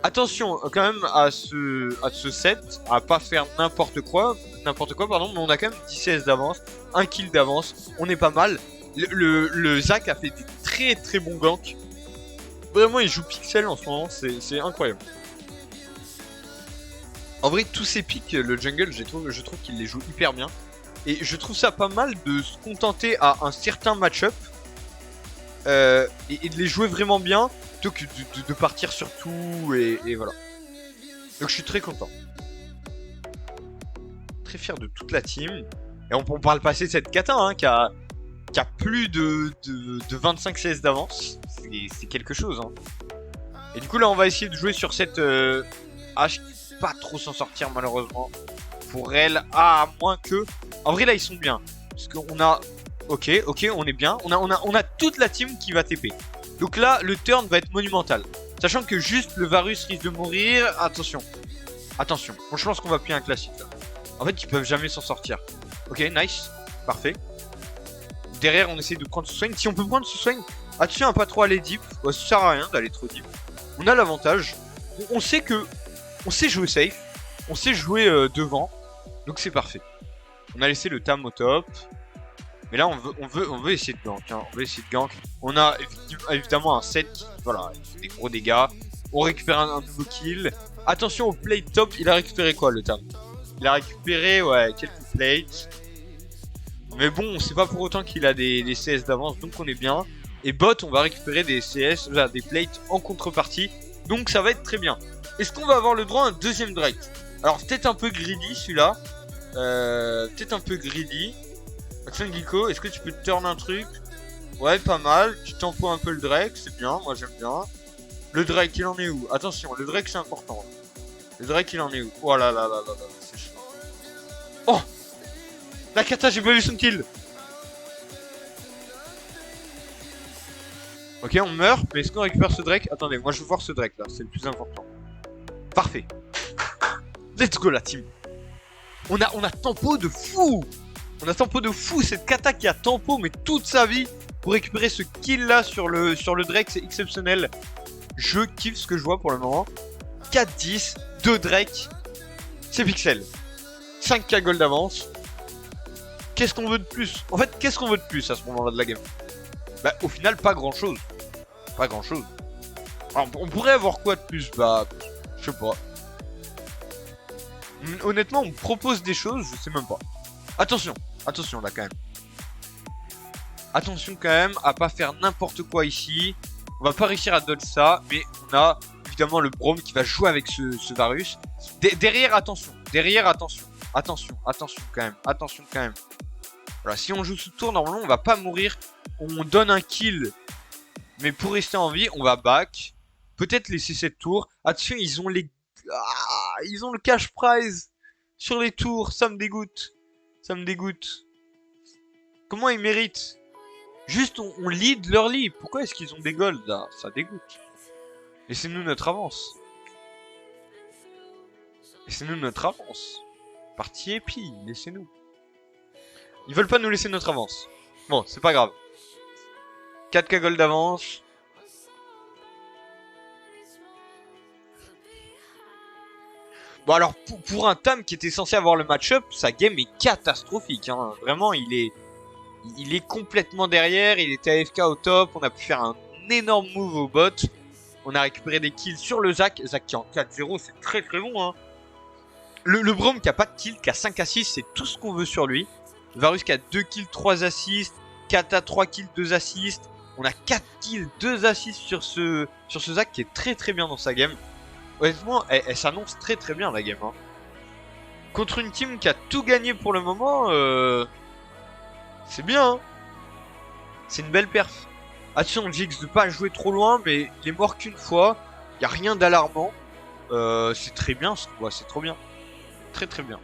Attention quand même à ce set, à pas faire n'importe quoi, pardon, mais on a quand même 10 CS d'avance, 1 kill d'avance, on est pas mal. Le Zac a fait des très très bons ganks. Vraiment, il joue Pixel en ce moment, c'est incroyable. En vrai, tous ces picks, le jungle, je trouve qu'il les joue hyper bien. Et je trouve ça pas mal de se contenter à un certain match-up et de les jouer vraiment bien plutôt que de partir sur tout et voilà. Donc je suis très content. Très fier de toute la team. Et on parle passer de cette kata hein, qui a plus de 25 CS d'avance. C'est quelque chose. Hein. Et du coup là on va essayer de jouer sur cette H qui peut pas trop s'en sortir malheureusement. Pour elle, à moins que... En vrai là ils sont bien. Parce qu'on a... Ok, on est bien. On a toute la team qui va TP. Donc là, le turn va être monumental. Sachant que juste le Varus risque de mourir. Attention. Attention. Bon, je pense qu'on va plier un classique là. En fait, ils peuvent jamais s'en sortir. Ok, nice. Parfait. Derrière, on essaie de prendre ce soigne. Si on peut prendre ce soigne, attention à pas trop aller deep. Ça sert à rien d'aller trop deep. On a l'avantage. On sait que... On sait jouer safe. On sait jouer devant. Donc c'est parfait. On a laissé le Tam au top. Mais là, on veut essayer de gank. Hein. On veut essayer de gank. On a évidemment un set qui, voilà, il fait des gros dégâts. On récupère un nouveau kill. Attention au plate top. Il a récupéré quoi, le Tam? Il a récupéré, ouais, quelques plates. Mais bon, c'est pas pour autant qu'il a des CS d'avance. Donc on est bien. Et bot, on va récupérer des CS, des plates en contrepartie. Donc ça va être très bien. Est-ce qu'on va avoir le droit à un deuxième Drake? Alors, peut-être un peu greedy celui-là. Peut-être un peu greedy. Action Geeko, est-ce que tu peux te turn un truc? Ouais, pas mal. Tu tempo un peu le Drake, c'est bien, moi j'aime bien. Le Drake, il en est où? Attention, le Drake c'est important. Le Drake, il en est où? Oh là là là là là, c'est chaud. Oh! La kata, j'ai pas vu son kill! Ok, on meurt, mais est-ce qu'on récupère ce Drake? Attendez, moi je veux voir ce Drake là, c'est le plus important. Parfait. Let's go la team. On a tempo de fou. On a tempo de fou. Cette kata qui a tempo mais toute sa vie pour récupérer ce kill là sur le Drake, c'est exceptionnel. Je kiffe ce que je vois pour le moment. 4-10, 2 Drake. C'est Pixel. 5k gold d'avance. Qu'est-ce qu'on veut de plus? En fait, qu'est-ce qu'on veut de plus à ce moment-là de la game? Bah au final pas grand chose. Pas grand chose. Alors, on pourrait avoir quoi de plus? Bah je sais pas. Honnêtement, on me propose des choses, je sais même pas. Attention, attention là quand même. Attention quand même à pas faire n'importe quoi ici. On va pas réussir à dodge ça, mais on a évidemment le Braum qui va jouer avec ce Varus. Derrière, attention. Derrière, attention. Attention quand même. Attention quand même. Voilà, si on joue sous tour, normalement on va pas mourir. On donne un kill. Mais pour rester en vie, on va back. Peut-être laisser cette tour. Attention, ils ont le cash prize sur les tours, ça me dégoûte. Ça me dégoûte. Comment ils méritent? Juste on lead leur lead. Pourquoi est-ce qu'ils ont des golds là? Ça dégoûte. Laissez-nous notre avance. Laissez-nous notre avance. Parti et puis, laissez-nous. Ils veulent pas nous laisser notre avance. Bon, c'est pas grave. 4k gold d'avance. Bon alors pour un Tam qui était censé avoir le match-up, sa game est catastrophique. Hein. Vraiment il est complètement derrière, il était AFK au top, on a pu faire un énorme move au bot. On a récupéré des kills sur le Zac. Zac qui est en 4-0, c'est très très bon. Hein. Le Braum qui a pas de kill, qui a 5 assists, c'est tout ce qu'on veut sur lui. Varus qui a 2 kills, 3 assists. Kata 3 kills, 2 assists. On a 4 kills, 2 assists sur ce Zac qui est très très bien dans sa game. Honnêtement, elle s'annonce très très bien la game. Hein. Contre une team qui a tout gagné pour le moment, c'est bien. Hein. C'est une belle perf. Attention, Jix de pas jouer trop loin, mais il est mort qu'une fois. Il n'y a rien d'alarmant. C'est très bien, c'est trop bien. Très très bien.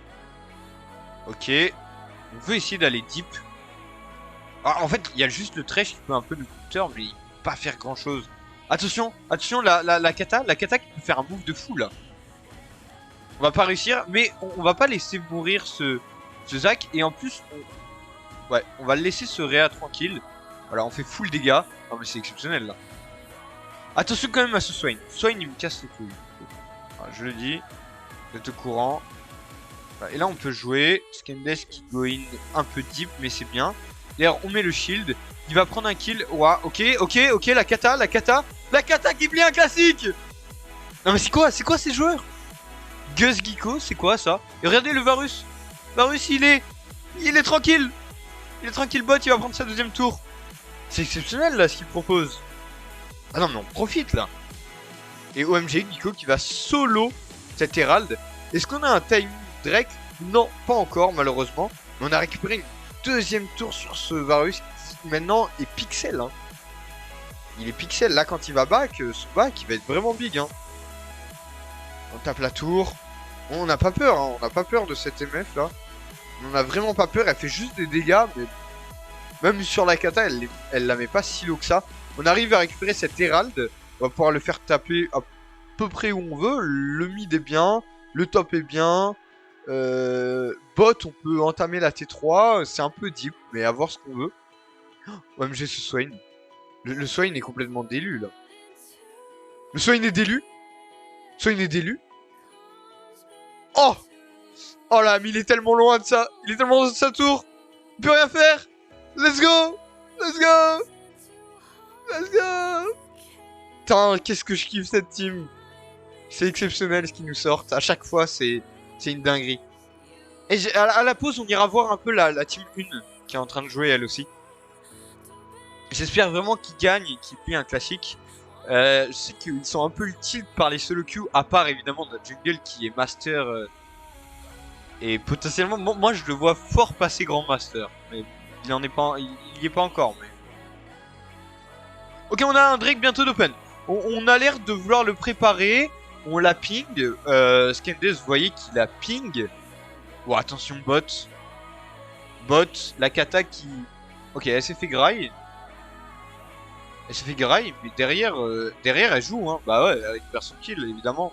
Ok. On veut essayer d'aller deep. Alors, en fait, il y a juste le Thresh qui peut un peu nous counter, mais il peut pas faire grand chose. Attention, attention, la kata qui peut faire un move de fou là. On va pas réussir, mais on va pas laisser mourir ce Zac. Et en plus, Ouais, on va le laisser se réa tranquille. Voilà, on fait full dégâts. Non mais c'est exceptionnel là. Attention quand même à ce Swain. Swain il me casse les couilles. Voilà, je le dis. Vous êtes au courant. Voilà, et là on peut jouer. Skendes qui go in un peu deep mais c'est bien. D'ailleurs on met le shield. Il va prendre un kill. Ouah, ok, la kata. La kata qui plie un classique. Non mais c'est quoi ces joueurs? Gus Giko, c'est quoi ça? Et regardez le Varus. Varus il est tranquille. Il est tranquille bot, il va prendre sa deuxième tour. C'est exceptionnel là ce qu'il propose. Ah non mais on profite là. Et OMG Giko qui va solo cet Herald. Est-ce qu'on a un time Drake? Non, pas encore malheureusement. Mais on a récupéré une deuxième tour sur ce Varus qui maintenant est pixel. Hein. Il est pixel là quand il va back, son back il va être vraiment big. Hein. On tape la tour. On n'a pas peur, hein. On n'a pas peur de cette MF là. On n'a vraiment pas peur, elle fait juste des dégâts, mais même sur la kata, elle la met pas si low que ça. On arrive à récupérer cet Herald, on va pouvoir le faire taper à peu près où on veut. Le mid est bien, le top est bien. Bot, on peut entamer la T3, c'est un peu deep, mais à voir ce qu'on veut. OMG ce Swain. Le Swain est complètement délu là. Le Swain est délu. Swain est délu. Oh! Oh là, mais il est tellement loin de ça. Il est tellement loin de sa tour. Il peut rien faire. Let's go. Let's go. Let's go. Putain, qu'est-ce que je kiffe cette team. C'est exceptionnel ce qu'ils nous sortent. À chaque fois, c'est une dinguerie. Et à la pause, on ira voir un peu la team 1 qui est en train de jouer elle aussi. J'espère vraiment qu'ils gagnent et qu'ils plient un classique. Je sais qu'ils sont un peu utiles par les solo queues, à part évidemment notre jungle qui est master. Et potentiellement, moi je le vois fort passer grand master. Mais il y est pas encore. Mais... Ok, on a un Drake bientôt d'open. On a l'air de vouloir le préparer. On l'a ping. Skendes, vous voyez qu'il a ping. Bon, attention, bot. Bot, la kata qui... Ok, elle s'est fait graille. Elle s'est fait graille, mais derrière elle joue. Hein. Bah ouais, elle récupère son kill, évidemment.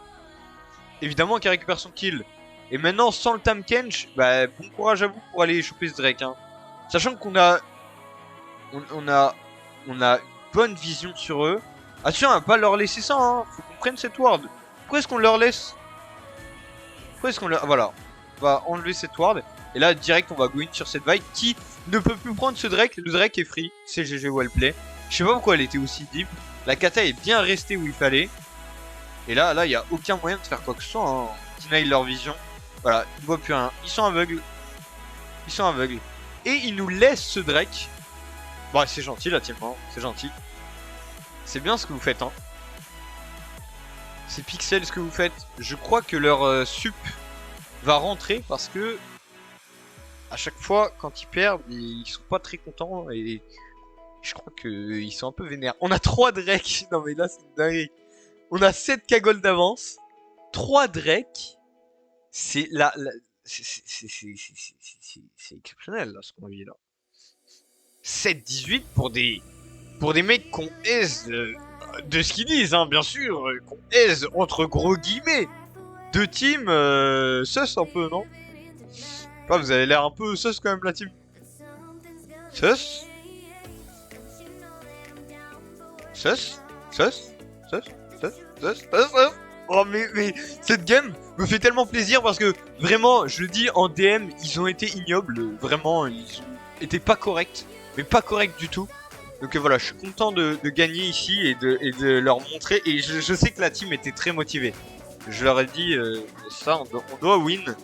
Évidemment qu'elle récupère son kill. Et maintenant, sans le Tam Kench, bah bon courage à vous pour aller choper ce Drake. Hein. Sachant qu'on a... On a une bonne vision sur eux. Attention, on va pas leur laisser ça, hein. Faut qu'on prenne cette ward. Pourquoi est-ce qu'on leur laisse? Pourquoi est-ce qu'on leur... Voilà. On va enlever cette ward. Et là, direct, on va go in sur cette vague qui ne peut plus prendre ce Drake. Le Drake est free. C'est GG wellplay. Je sais pas pourquoi elle était aussi deep. La kata est bien restée où il fallait. Et là, il y a aucun moyen de faire quoi que ce soit. Hein. Deny leur vision. Voilà, ils ne voient plus rien. Ils sont aveugles. Ils sont aveugles. Et ils nous laissent ce Drake. Bon, c'est gentil la team. Hein. C'est gentil. C'est bien ce que vous faites. Hein. C'est pixel ce que vous faites. Je crois que leur sup va rentrer parce que à chaque fois quand ils perdent, ils sont pas très contents et je crois qu'ils sont un peu vénères. On a 3 Drake. Non mais là c'est dingue. On a 7 cagoles d'avance. 3 Drake. C'est là. C'est exceptionnel là ce qu'on vit là. 7-18 pour des mecs qu'on aise de ce qu'ils disent, hein, bien sûr, qu'on aise entre gros guillemets. 2 teams sus un peu, non? Enfin, vous avez l'air un peu sus quand même la team. Sus. Oh mais cette game me fait tellement plaisir parce que vraiment, je le dis en DM, ils ont été ignobles, vraiment, ils ont été pas corrects, mais pas corrects du tout. Donc voilà, je suis content de gagner ici et de leur montrer. Et je sais que la team était très motivée. Je leur ai dit ça, on doit win.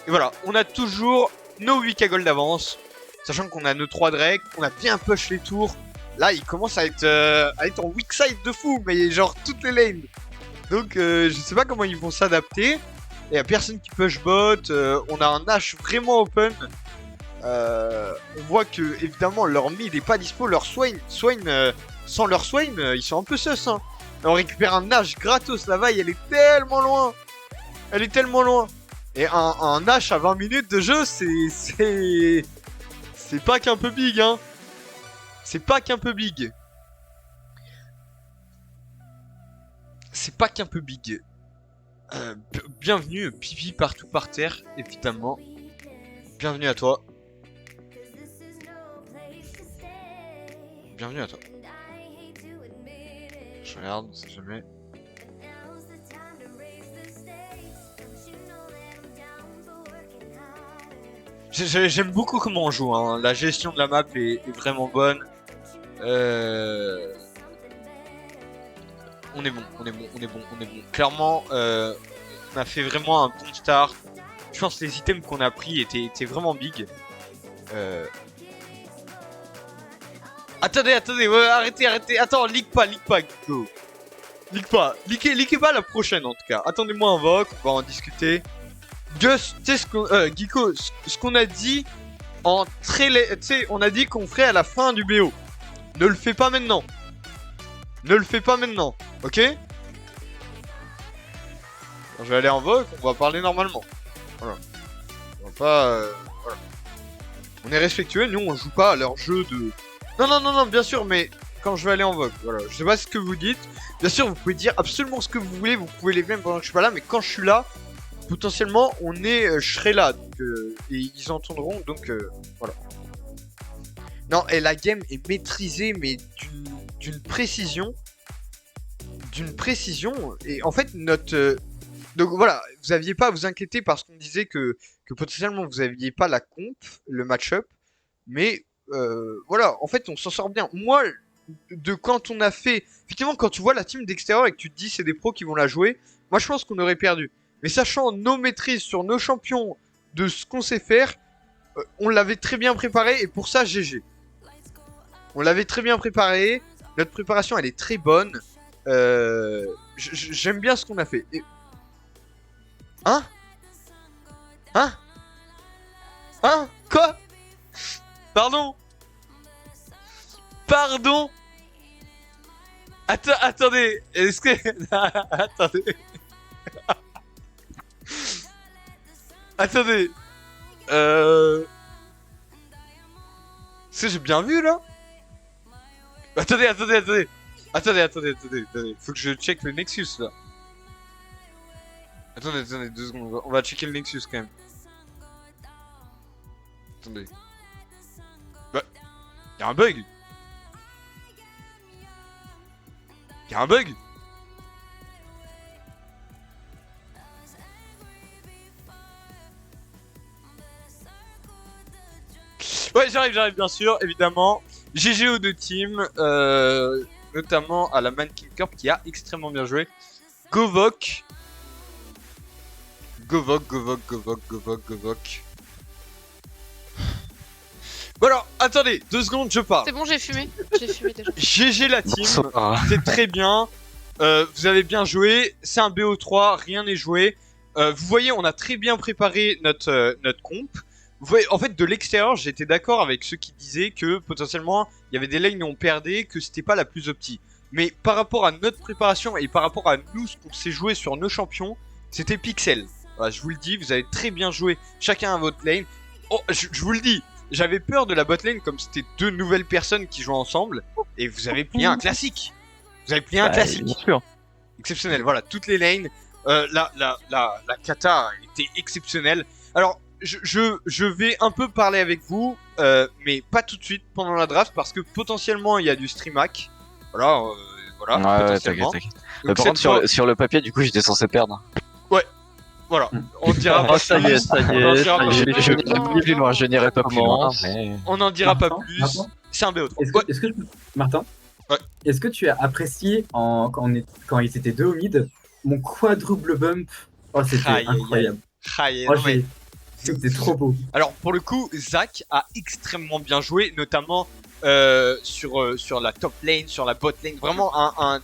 Et voilà, on a toujours nos 8 cagoles d'avance. Sachant qu'on a nos 3 Drake, on a bien push les tours. Là, ils commencent à être en weak side de fou, mais genre toutes les lanes. Donc je sais pas comment ils vont s'adapter. Il y a personne qui push bot. On a un Nash vraiment open. On voit que évidemment leur mid est pas dispo, leur Swain sans leur Swain ils sont un peu sus hein. On récupère un Nash gratos, la vaille elle est tellement loin. Elle est tellement loin. Et un Nash à 20 minutes de jeu c'est pas qu'un peu big hein. C'est pas qu'un peu big. C'est pas qu'un peu big. Bienvenue Pipi partout par terre évidemment. Bienvenue à toi. bienvenue à toi. Je regarde, on sait jamais. J'aime beaucoup comment on joue, hein. La gestion de la map est vraiment bonne. On est bon. Clairement, on a fait vraiment un bon start. Je pense que les items qu'on a pris étaient vraiment big. Attendez, ouais, arrêtez. Attends, leak pas, go. Leakez pas la prochaine en tout cas. Attendez-moi un voc, on va en discuter. Gus, tu sais ce qu'on, Geeko, ce qu'on a dit en tu sais, on a dit qu'on ferait à la fin du BO. Ne le fais pas maintenant. Ok? Quand je vais aller en voc, on va parler normalement. Voilà. On va pas, voilà. On est respectueux, nous on joue pas à leur jeu de... Non, bien sûr, mais quand je vais aller en vogue, voilà. Je sais pas ce que vous dites. Bien sûr, vous pouvez dire absolument ce que vous voulez, vous pouvez les blâmer pendant que je suis pas là, mais quand je suis là, potentiellement, je serai là, donc, et ils entendront, donc voilà. Non, et la game est maîtrisée, mais d'une précision, et en fait, donc voilà, vous aviez pas à vous inquiéter parce qu'on disait que potentiellement vous aviez pas la comp, le match-up, mais voilà, en fait on s'en sort bien. Moi, de quand on a fait, effectivement quand tu vois la team d'extérieur et que tu te dis c'est des pros qui vont la jouer, moi je pense qu'on aurait perdu. Mais sachant nos maîtrises sur nos champions, de ce qu'on sait faire, on l'avait très bien préparé et pour ça GG. On l'avait très bien préparé, notre préparation elle est très bonne, j'aime bien ce qu'on a fait. Et... Hein? Quoi? Pardon? Attendez, est-ce que... Attendez. Attendez. Est-ce que j'ai bien vu, là? Attendez. Faut que je check le Nexus, là. Attendez, 2 secondes, on va checker le Nexus, quand même. Attendez. Bah... Y'a un bug. Ouais, j'arrive bien sûr, évidemment. GG aux deux teams, notamment à la Mannequin Corp qui a extrêmement bien joué. Govok. Bon alors, attendez, 2 secondes, je parle. C'est bon, j'ai fumé déjà. GG la team, c'est très bien. Vous avez bien joué, c'est un BO3, rien n'est joué. Vous voyez, on a très bien préparé notre comp. Vous voyez, en fait, de l'extérieur, j'étais d'accord avec ceux qui disaient que potentiellement, il y avait des lanes où on perdait, que c'était pas la plus opti. Mais par rapport à notre préparation et par rapport à nous, ce qu'on s'est joué sur nos champions, c'était pixel. Voilà, je vous le dis, vous avez très bien joué, chacun à votre lane. Oh, je vous le dis, j'avais peur de la bot lane comme c'était 2 nouvelles personnes qui jouaient ensemble. Et vous avez plié un classique. Bien sûr. Exceptionnel, voilà, toutes les lanes. La kata était exceptionnelle. Alors, je vais un peu parler avec vous, mais pas tout de suite pendant la draft parce que potentiellement il y a du stream hack. Voilà, potentiellement. T'inquiète. Par contre, sur le papier, du coup, j'étais censé perdre. Ouais, voilà. On dira pas ça y est. Je n'irai pas plus loin. On n'en dira pas plus. C'est un BO3. Martin, ouais. Est-ce que tu as apprécié quand ils étaient 2 au mid, mon quadruple bump? Oh, c'était incroyable. C'était trop beau. Alors pour le coup, Zach a extrêmement bien joué, notamment sur la top lane, sur la bot lane, vraiment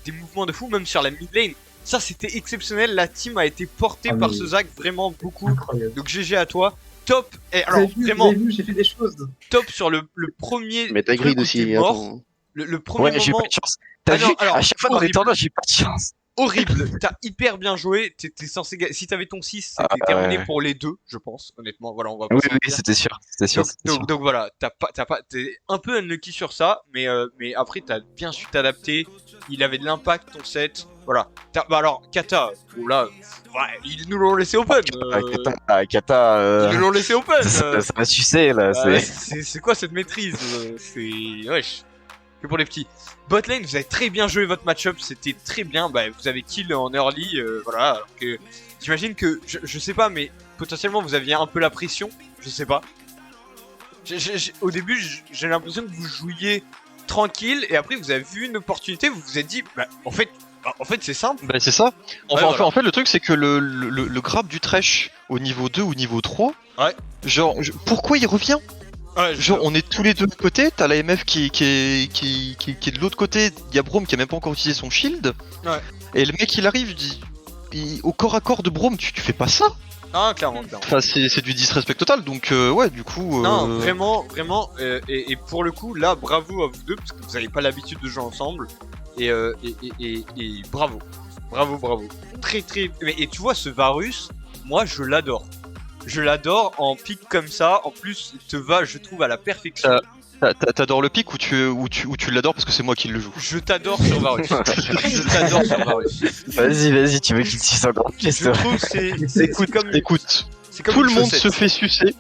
des mouvements de fou, même sur la mid lane. Ça c'était exceptionnel, la team a été portée par ce Zach vraiment beaucoup. Incroyable. Donc GG à toi. Top. Et alors vraiment, j'ai fait des choses. Top sur le premier. Mais t'as grid aussi. Mort. Le premier moment. J'ai pas de chance. T'as vu, à chaque fois dans les tournois, j'ai pas de chance. Horrible, t'as hyper bien joué, t'étais censé si t'avais ton 6, c'était terminé pour les 2, je pense, honnêtement, voilà, on va pas Oui, c'était sûr, donc voilà, t'es un peu unlucky sur ça, mais après t'as bien su t'adapter, il avait de l'impact ton set, voilà. Bah alors, Kata, bon là, ouais, ils nous l'ont laissé open. Kata, ils nous l'ont laissé open. Ça va sucer là, c'est quoi cette maîtrise, c'est... Wesh. que pour les petits. Botlane, vous avez très bien joué votre match-up, c'était très bien. Bah, vous avez kill en early, voilà. Alors que j'imagine que, je sais pas, mais potentiellement vous aviez un peu la pression, je sais pas. Au début, j'ai l'impression que vous jouiez tranquille et après vous avez vu une opportunité, vous vous êtes dit, bah, en fait c'est simple. Bah c'est ça. Enfin, Ouais, voilà. en fait le truc c'est que le grab du Thresh au niveau 2 ou niveau 3, Ouais. genre pourquoi il revient? Ouais, Genre on est tous les deux de côté, t'as la MF qui est de l'autre côté, il y a Braum qui a même pas encore utilisé son shield. Ouais. Et le mec il arrive, au corps à corps de Braum, tu fais pas ça? Ah, clairement. Enfin c'est du disrespect total, donc ouais du coup... Non, vraiment, et pour le coup, là, bravo à vous deux, parce que vous avez pas l'habitude de jouer ensemble, et bravo. Bravo. Très, et tu vois, ce Varus, moi, je l'adore. Je l'adore en pic comme ça, en plus, il te va, je trouve, à la perfection. T'adores le pic ou tu l'adores parce que c'est moi qui le joue? Je t'adore sur Varus. Je t'adore sur Varus. Vas-y, tu veux qu'il dise encore plus. Je trouve que c'est comme Tout le une monde chaussette. se fait sucer,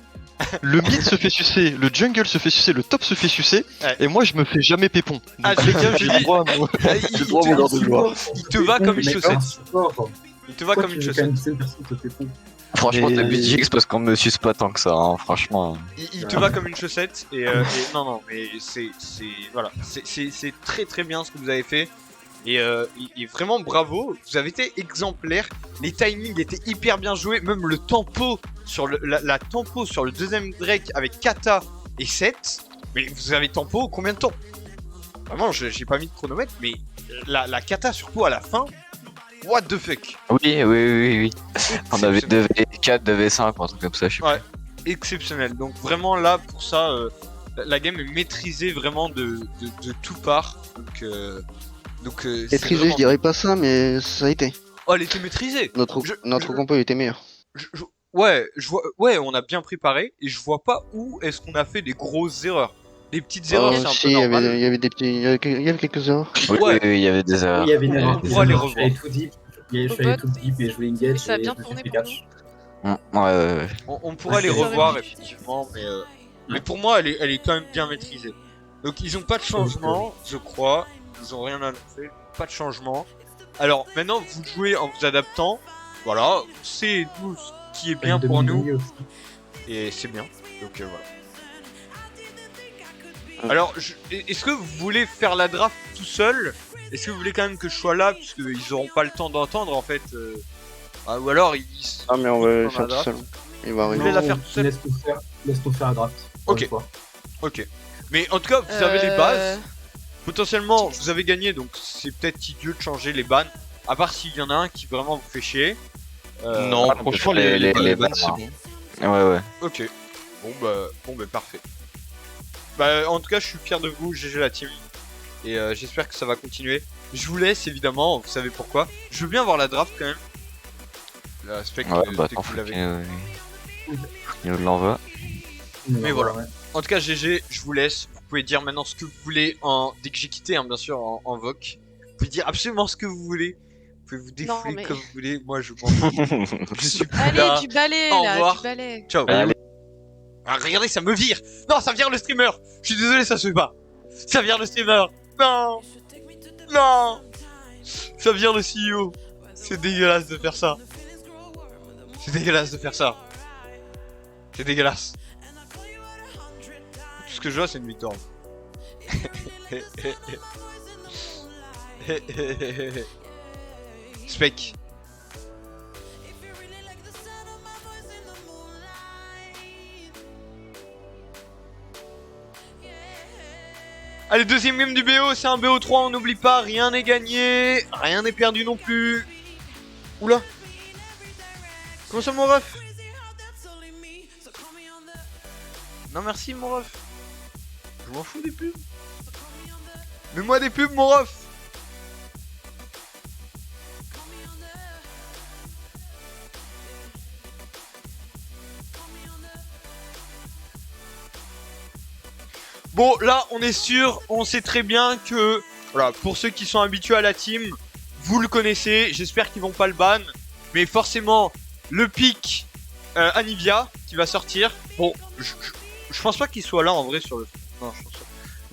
le mid se fait sucer, le jungle se fait sucer, le top se fait sucer, Ouais. et moi je me fais jamais pépon. Ah, Donc, j'ai dit, droit à moi. il J'ai droit à mon heure de gloire. te va comme une Mais chaussette. support. Il te va comme une chaussette. Franchement, Mais- t'as but Jix parce qu'on me suce pas tant que ça, hein, franchement. Il te va comme une chaussette et non mais c'est voilà, c'est très bien ce que vous avez fait et vraiment bravo, vous avez été exemplaire, les timings étaient hyper bien joués, même le tempo sur la tempo sur le deuxième Drake avec Kata et 7, mais vous avez tempo combien de temps? Vraiment, j'ai pas mis de chronomètre, mais la Kata surtout à la fin, what the fuck? Oui. On avait 2v4, 2v5, un truc comme ça, je sais Ouais. Exceptionnel. Donc vraiment là pour ça, la game est maîtrisée vraiment de tout part. Donc c'est Maîtrisé, vraiment- je dirais pas ça, mais ça a été. Oh, elle était maîtrisée. Notre Je- compo était meilleur. Ouais, on a bien préparé et je vois pas où est-ce qu'on a fait des grosses erreurs. Les petites erreurs, c'est un Si, peu il normal. y avait des petits, il y avait quelques erreurs. pas. Ouais. Oui, il y avait des erreurs. Il y avait une erreur. On pourra les revoir. J'allais tout deep, je suis allé tout deep et joué engage. Et ça a et bien je me suis tourné fait pour catch. Ouais. On pourra les Ouais, revoir c'est effectivement, mais pour moi elle est quand même bien maîtrisée. Donc ils ont pas de changement, je crois. Ils ont rien annoncé, pas de changement. Alors maintenant vous jouez en vous adaptant. Voilà, c'est nous ce qui est bien Une pour nous. demi-nuit aussi. Et c'est bien. Donc voilà. Alors, est-ce que vous voulez faire la draft tout seul? Est-ce que vous voulez quand même que je sois là parce qu'ils auront pas le temps d'entendre en fait ou alors ils. Ah, mais on va le Dans faire la tout draft. seul. Il va arriver. voulez la Non, faire tout seul? Laisse-nous faire la draft. Ok. Une fois. Ok. Mais en tout cas, vous avez les bases. Potentiellement, vous avez gagné, donc c'est peut-être idiot de changer les bans. À part s'il y en a un qui vraiment vous fait chier. Non, Ah, franchement les les bans, bans c'est hein. bon. Ouais. Ok. Bon bah parfait. Bah en tout cas, je suis fier de vous, GG la team. Et j'espère que ça va continuer. Je vous laisse évidemment, vous savez pourquoi. Je veux bien voir la draft quand même. La spec Ouais, dès bah que attends, vous faut l'avez. qu'il nous l'envoie. Mais voilà. Ouais. En tout cas, GG, je vous laisse. Vous pouvez dire maintenant ce que vous voulez dès que j'ai quitté, hein, bien sûr, en VOC. Vous pouvez dire absolument ce que vous voulez. Vous pouvez vous défouler mais- comme vous voulez. Moi, je m'en fous. Je suis plus Allez, là. du balai Au là, revoir. du balai. Ciao. Allez. Ah, regardez, ça me vire. Non, ça vire le streamer. Je suis désolé, ça se fait pas. Ça vire le streamer. Non. Non. Ça vire le CEO. C'est dégueulasse de faire ça. C'est dégueulasse de faire ça. C'est dégueulasse. Tout ce que je vois, c'est une victoire. Spec. Allez, deuxième game du BO, c'est un BO3, on n'oublie pas, rien n'est gagné, rien n'est perdu non plus. Oula. Comment ça mon ref? Non merci mon ref. Je m'en fous des pubs. Mets-moi des pubs mon ref. Bon là on est sûr, on sait très bien que voilà, pour ceux qui sont habitués à la team, vous le connaissez, j'espère qu'ils vont pas le ban, mais forcément le pic Anivia qui va sortir. Bon, je pense pas qu'il soit là en vrai sur le. Non, je pense pas.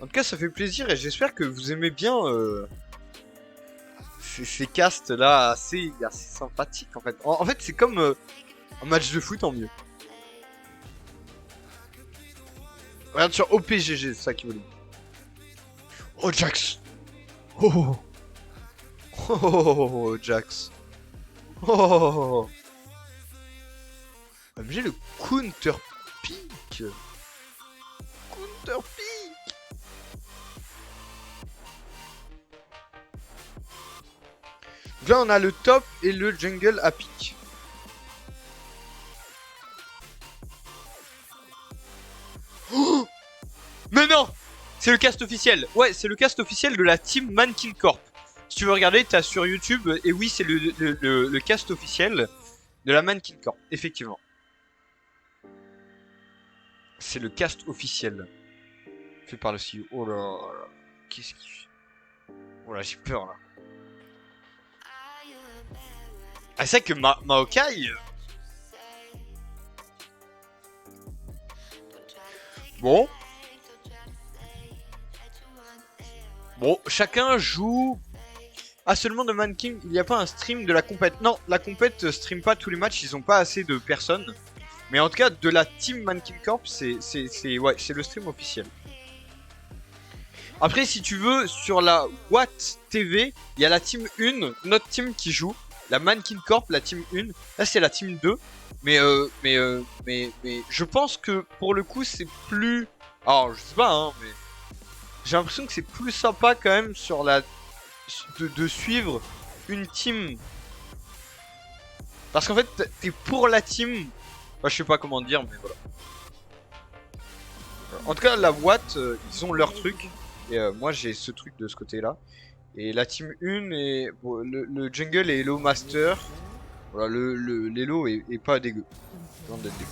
En tout cas, ça fait plaisir et j'espère que vous aimez bien ces castes là assez sympathiques en fait. En fait, c'est comme un match de foot en mieux. Regarde sur OPGG, c'est ça qui veut dire. Oh Jax. Oh. Oh Jax. Oh. J'ai le counter pick. Counter pick. Donc là on a le top et le jungle à pick. Oh, mais non, c'est le cast officiel. Ouais, c'est le cast officiel de la team Mannequin Corp. Si tu veux regarder, t'as sur YouTube. Et oui, c'est le cast officiel de la Mannequin Corp. Effectivement. C'est le cast officiel. Fait par le CEO. Oh là là. Qu'est-ce qu'il fait? Oh là, j'ai peur là. Ah, c'est vrai que Maokai. Bon. Bon, chacun joue. Ah, seulement de Mannequin, il n'y a pas un stream de la compète. Non, la compète stream pas tous les matchs, ils ont pas assez de personnes. Mais en tout cas, de la team Mannequin Corp, c'est le stream officiel. Après, si tu veux, sur la Watt TV, il y a la team 1, notre team qui joue. La Mannequin Corp, la team 1. Là, c'est la team 2. Mais je pense que pour le coup, c'est plus. Alors, je sais pas, hein, mais. J'ai l'impression que c'est plus sympa quand même sur la. De suivre une team. Parce qu'en fait, t'es pour la team. Enfin, je sais pas comment dire, mais voilà. En tout cas, la Watt, ils ont leur truc. Et moi, j'ai ce truc de ce côté-là. Et la team 1 et bon, le jungle et Elo Master. Voilà, l'Elo est pas dégueu. Loin d'être dégueu.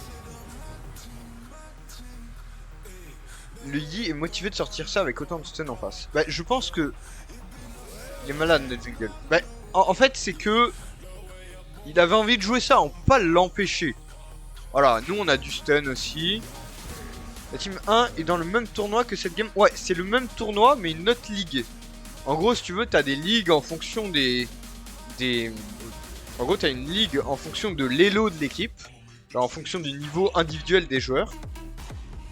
Le Yi est motivé de sortir ça avec autant de stun en face. Bah, je pense que. Il est malade, le jungle. Bah, en fait, c'est que. Il avait envie de jouer ça, on peut pas l'empêcher. Voilà, nous on a du stun aussi. La team 1 est dans le même tournoi que cette game. Ouais, c'est le même tournoi, mais une autre ligue. En gros, si tu veux, t'as des ligues en fonction En gros, t'as une ligue en fonction de l'élo de l'équipe. Genre en fonction du niveau individuel des joueurs.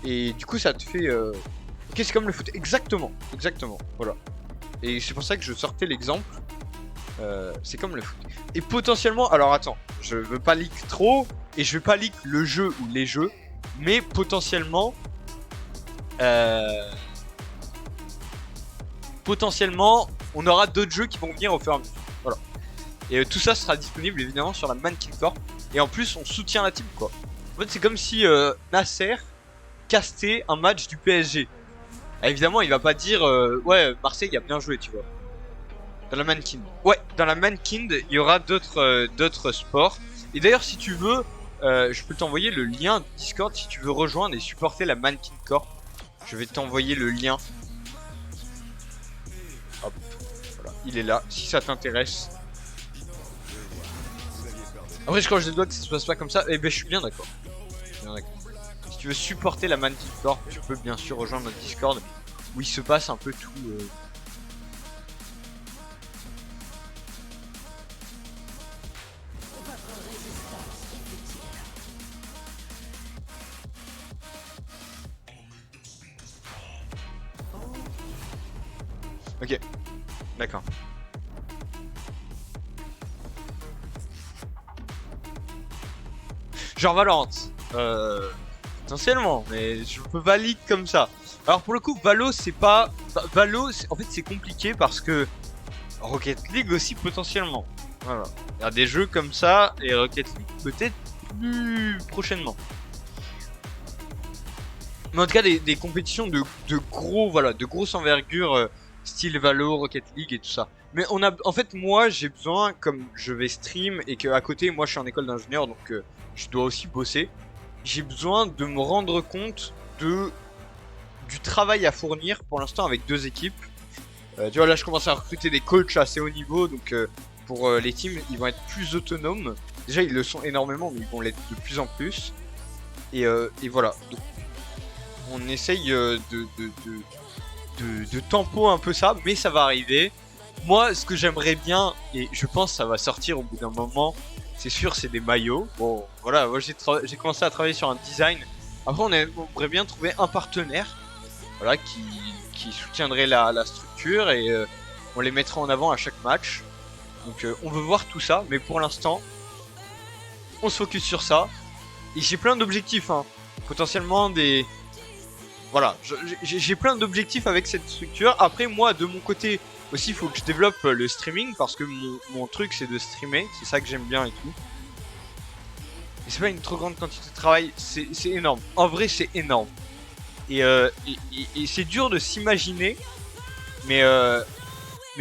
Et du coup, ça te fait... Ok, c'est comme le foot. Exactement. Exactement. Voilà. Et c'est pour ça que je sortais l'exemple. C'est comme le foot. Et potentiellement... Alors attends, je veux pas leak trop. Et je vais pas leak le jeu ou les jeux. Mais potentiellement... Potentiellement, on aura d'autres jeux qui vont venir au fur et à mesure. Voilà. Et tout ça sera disponible évidemment sur la Mannequin Corp. Et en plus, on soutient la team quoi. En fait, c'est comme si Nasser castait un match du PSG. Ah, évidemment, il va pas dire ouais, Marseille a bien joué, tu vois. Dans la Mannequin. Ouais, dans la Mannequin, il y aura d'autres sports. Et d'ailleurs, si tu veux, je peux t'envoyer le lien Discord si tu veux rejoindre et supporter la Mannequin Corp. Je vais t'envoyer le lien. Hop, voilà, il est là, si ça t'intéresse. Après, je croise les doigts que ça se passe pas comme ça, et ben je suis bien d'accord. Si tu veux supporter la Mannequin Corp, tu peux bien sûr rejoindre notre Discord, où il se passe un peu tout. Ok, d'accord. Genre Valorant, potentiellement, mais je peux pas leak comme ça. Alors pour le coup, Valo c'est pas... Valo, en fait c'est compliqué parce que Rocket League aussi potentiellement. Voilà. Il y a des jeux comme ça et Rocket League peut-être plus prochainement. Mais en tout cas des compétitions de gros, voilà, de grosse envergure... style Valo, Rocket League et tout ça. Mais on a, en fait, moi j'ai besoin, comme je vais stream et que à côté, moi je suis en école d'ingénieur, donc je dois aussi bosser. J'ai besoin de me rendre compte du travail à fournir pour l'instant avec deux équipes. Tu vois, là je commence à recruter des coachs assez haut niveau, donc pour les teams, ils vont être plus autonomes. Déjà, ils le sont énormément, mais ils vont l'être de plus en plus. Et voilà. Donc, on essaye de tempo un peu ça, mais ça va arriver. Moi, ce que j'aimerais bien, et je pense que ça va sortir au bout d'un moment, c'est sûr, c'est des maillots. Bon, voilà, moi j'ai commencé à travailler sur un design. Après, on aimerait bien trouver un partenaire, voilà, qui soutiendrait la structure et on les mettra en avant à chaque match. Donc, on veut voir tout ça, mais pour l'instant, on se focus sur ça. Et j'ai plein d'objectifs, hein. Potentiellement des... Voilà, j'ai plein d'objectifs avec cette structure. Après, moi, de mon côté, aussi, il faut que je développe le streaming, parce que mon truc, c'est de streamer. C'est ça que j'aime bien et tout. Et c'est pas une trop grande quantité de travail, c'est énorme. En vrai, c'est énorme. Et c'est dur de s'imaginer, mais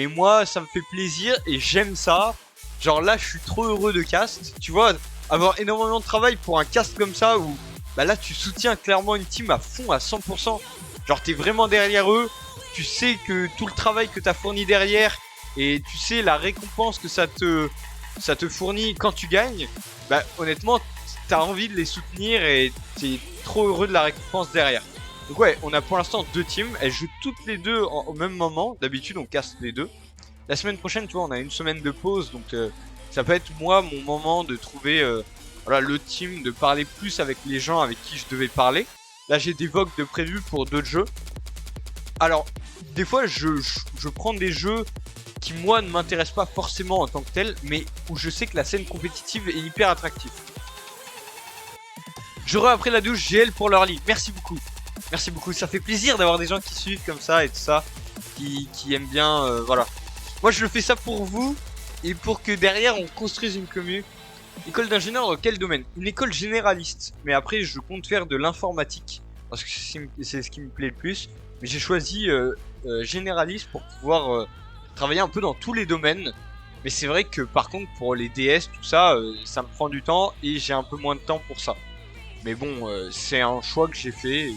moi, ça me fait plaisir et j'aime ça. Genre là, je suis trop heureux de cast. Tu vois, avoir énormément de travail pour un cast comme ça, où bah là, tu soutiens clairement une team à fond, à 100%. Genre, t'es vraiment derrière eux. Tu sais que tout le travail que t'as fourni derrière, et tu sais la récompense que ça te fournit quand tu gagnes. Bah honnêtement, t'as envie de les soutenir et t'es trop heureux de la récompense derrière. Donc ouais, on a pour l'instant 2 teams, elles jouent toutes les deux au même moment. D'habitude on casse les deux. La semaine prochaine, tu vois, on a une semaine de pause, donc ça peut être moi mon moment de trouver voilà, le team, de parler plus avec les gens avec qui je devais parler. Là j'ai des vogues de prévus pour d'autres jeux. Alors, des fois je prends des jeux qui moi ne m'intéressent pas forcément en tant que tel, mais où je sais que la scène compétitive est hyper attractive. J'aurai après la douche GL pour leur ligue. Merci beaucoup. Merci beaucoup. Ça fait plaisir d'avoir des gens qui suivent comme ça et tout ça. Qui aiment bien. Voilà. Moi je le fais ça pour vous. Et pour que derrière on construise une commune. École d'ingénieur dans quel domaine? Une école généraliste. Mais après je compte faire de l'informatique. Parce que c'est ce qui me plaît le plus. Mais j'ai choisi généraliste pour pouvoir travailler un peu dans tous les domaines. Mais c'est vrai que par contre pour les DS, tout ça, ça me prend du temps. Et j'ai un peu moins de temps pour ça. Mais bon, c'est un choix que j'ai fait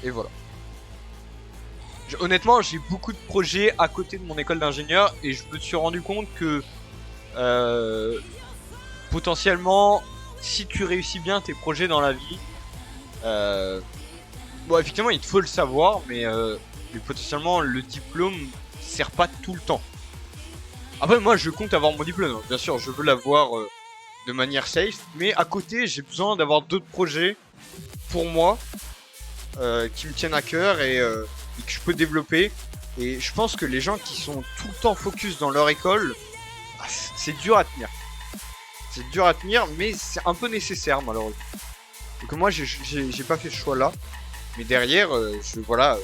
et voilà. Honnêtement, j'ai beaucoup de projets à côté de mon école d'ingénieur et je me suis rendu compte que potentiellement, si tu réussis bien tes projets dans la vie, bon effectivement il te faut le savoir, mais potentiellement le diplôme sert pas tout le temps. Après moi je compte avoir mon diplôme, hein. Bien sûr je veux l'avoir de manière safe, mais à côté j'ai besoin d'avoir d'autres projets pour moi qui me tiennent à cœur et que je peux développer. Et je pense que les gens qui sont tout le temps focus dans leur école, c'est dur à tenir. C'est dur à tenir, mais c'est un peu nécessaire malheureusement. Donc moi j'ai pas fait ce choix là, mais derrière voilà,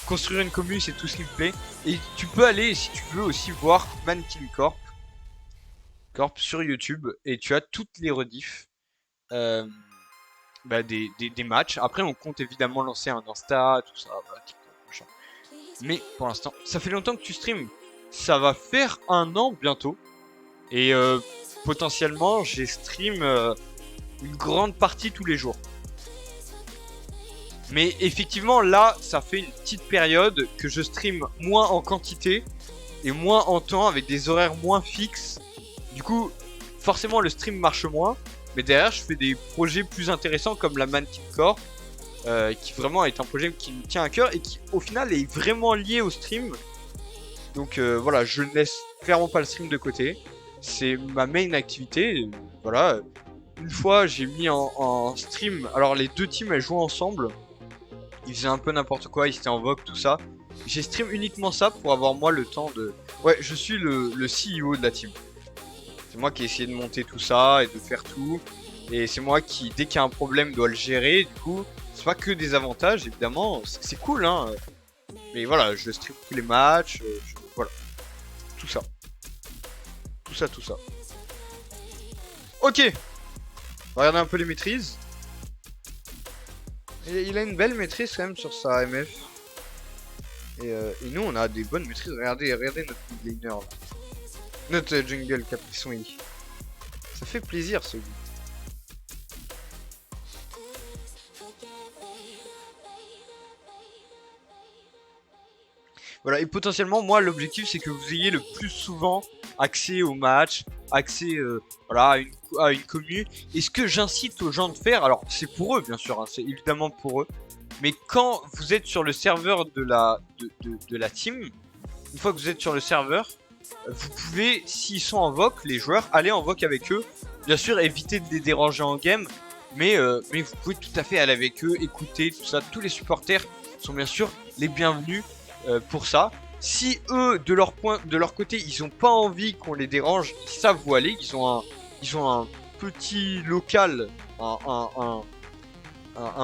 construire une commune c'est tout ce qui me plaît. Et tu peux aller, si tu veux, aussi voir Mannequin Corp sur YouTube et tu as toutes les rediffs bah, des matchs. Après on compte évidemment lancer un Insta, tout ça, voilà, TikTok, machin. Mais pour l'instant, ça fait longtemps que tu streams. Ça va faire 1 an bientôt. Et potentiellement j'ai stream une grande partie tous les jours. Mais effectivement là ça fait une petite période que je stream moins en quantité et moins en temps, avec des horaires moins fixes. Du coup forcément le stream marche moins. Mais derrière je fais des projets plus intéressants comme la Mannequin Corp qui vraiment est un projet qui me tient à cœur et qui au final est vraiment lié au stream. Donc voilà, je ne laisse clairement pas le stream de côté. C'est ma main activité, voilà. Une fois j'ai mis en stream, alors les 2 teams elles jouaient ensemble. Ils faisaient un peu n'importe quoi, ils étaient en vogue, tout ça. J'ai stream uniquement ça pour avoir moi le temps de... Ouais, je suis le CEO de la team. C'est moi qui ai essayé de monter tout ça et de faire tout. Et c'est moi qui, dès qu'il y a un problème, doit le gérer. Du coup, c'est pas que des avantages, évidemment. C'est cool, hein. Mais voilà, je stream tous les matchs. Voilà. Tout ça. Tout ça. Ok. On va regarder un peu les maîtrises. Et il a une belle maîtrise quand même sur sa MF. Et nous on a des bonnes maîtrises. Regardez notre midlaner là. Notre jungle Capricorn I. Ça fait plaisir ce jeu. Voilà, et potentiellement moi l'objectif c'est que vous ayez le plus souvent accès aux matchs, accès voilà, à une commune. Et ce que j'incite aux gens de faire, alors c'est pour eux bien sûr, hein, c'est évidemment pour eux. Mais quand vous êtes sur le serveur de la team, une fois que vous êtes sur le serveur, vous pouvez, s'ils sont en voc, les joueurs, aller en voc avec eux. Bien sûr, éviter de les déranger en game, mais vous pouvez tout à fait aller avec eux, écouter, tout ça. Tous les supporters sont bien sûr les bienvenus pour ça. Si eux, de leur côté, ils ont pas envie qu'on les dérange, ils savent où aller. Ils ont un petit local, un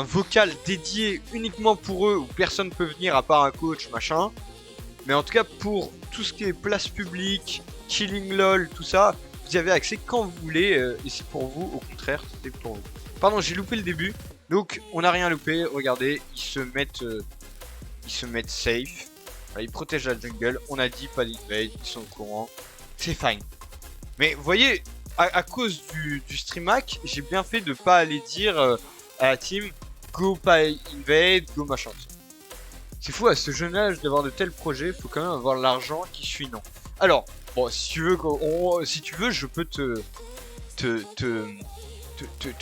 vocal dédié uniquement pour eux, où personne peut venir à part un coach, machin. Mais en tout cas, pour tout ce qui est place publique, chilling lol, tout ça, vous y avez accès quand vous voulez, et c'est pour vous, au contraire, c'est pour vous. Pardon, j'ai loupé le début, donc on n'a rien loupé, regardez, ils se mettent safe, voilà, ils protègent la jungle, on a dit pas d'invade, ils sont au courant, c'est fine. Mais vous voyez, à cause du stream hack, j'ai bien fait de pas aller dire à la team, go pas invade, go machin. C'est fou à ce jeune âge d'avoir de tels projets, faut quand même avoir l'argent qui suit, non. Alors, bon, si tu veux, je peux te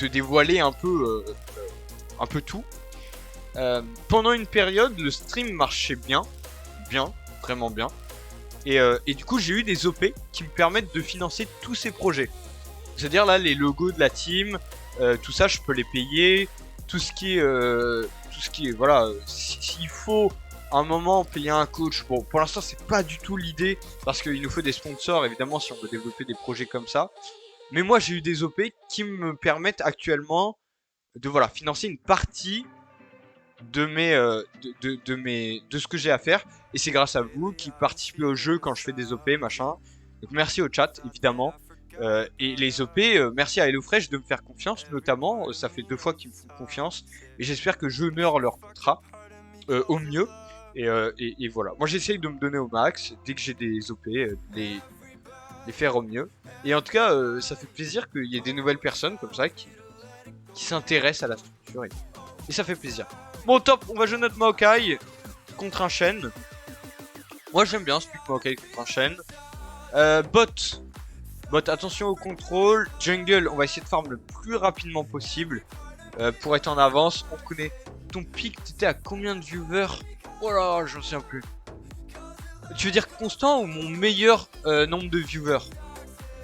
dévoiler un peu tout. Pendant une période, le stream marchait bien, vraiment bien. Et du coup, j'ai eu des OP qui me permettent de financer tous ces projets. C'est-à-dire là, les logos de la team, tout ça, je peux les payer. Tout ce qui est, voilà, s'il faut à un moment payer un coach, bon, pour l'instant c'est pas du tout l'idée, parce qu'il nous faut des sponsors évidemment si on veut développer des projets comme ça, mais moi j'ai eu des OP qui me permettent actuellement de, voilà, financer une partie de ce que j'ai à faire, et c'est grâce à vous qui participez au jeu quand je fais des OP, machin, donc merci au chat évidemment. Et les OP, merci à HelloFresh de me faire confiance, notamment, ça fait 2 fois qu'ils me font confiance, et j'espère que j'honore leur contrat au mieux, et voilà. Moi j'essaye de me donner au max, dès que j'ai des OP, les faire au mieux, et en tout cas, ça fait plaisir qu'il y ait des nouvelles personnes comme ça qui s'intéressent à la structure, et ça fait plaisir. Bon top, on va jouer notre Maokai contre un Shen. Moi j'aime bien ce pick Maokai contre un Shen. Bot, attention au contrôle. Jungle, on va essayer de farm le plus rapidement possible pour être en avance. On connaît ton pic, t'étais à combien de viewers? Oh là, j'en sais plus. Tu veux dire constant ou mon meilleur nombre de viewers?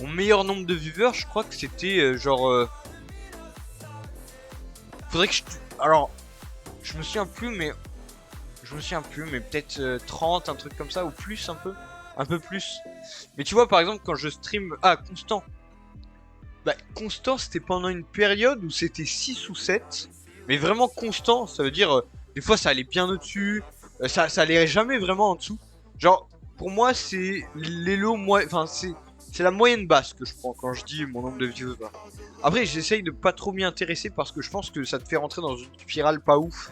Mon meilleur nombre de viewers, je crois que c'était genre... Faudrait que je... Alors, je me souviens plus, mais peut-être 30, un truc comme ça, ou plus un peu plus. Mais tu vois, par exemple, quand je stream... Ah, constant. Bah, constant, c'était pendant une période où c'était 6 ou 7. Mais vraiment constant, ça veut dire... des fois, ça allait bien au-dessus. Ça allait jamais vraiment en dessous. Genre, pour moi, c'est l'élo... Enfin, c'est la moyenne basse que je prends quand je dis mon nombre de viewers. Après, j'essaye de pas trop m'y intéresser parce que je pense que ça te fait rentrer dans une spirale pas ouf.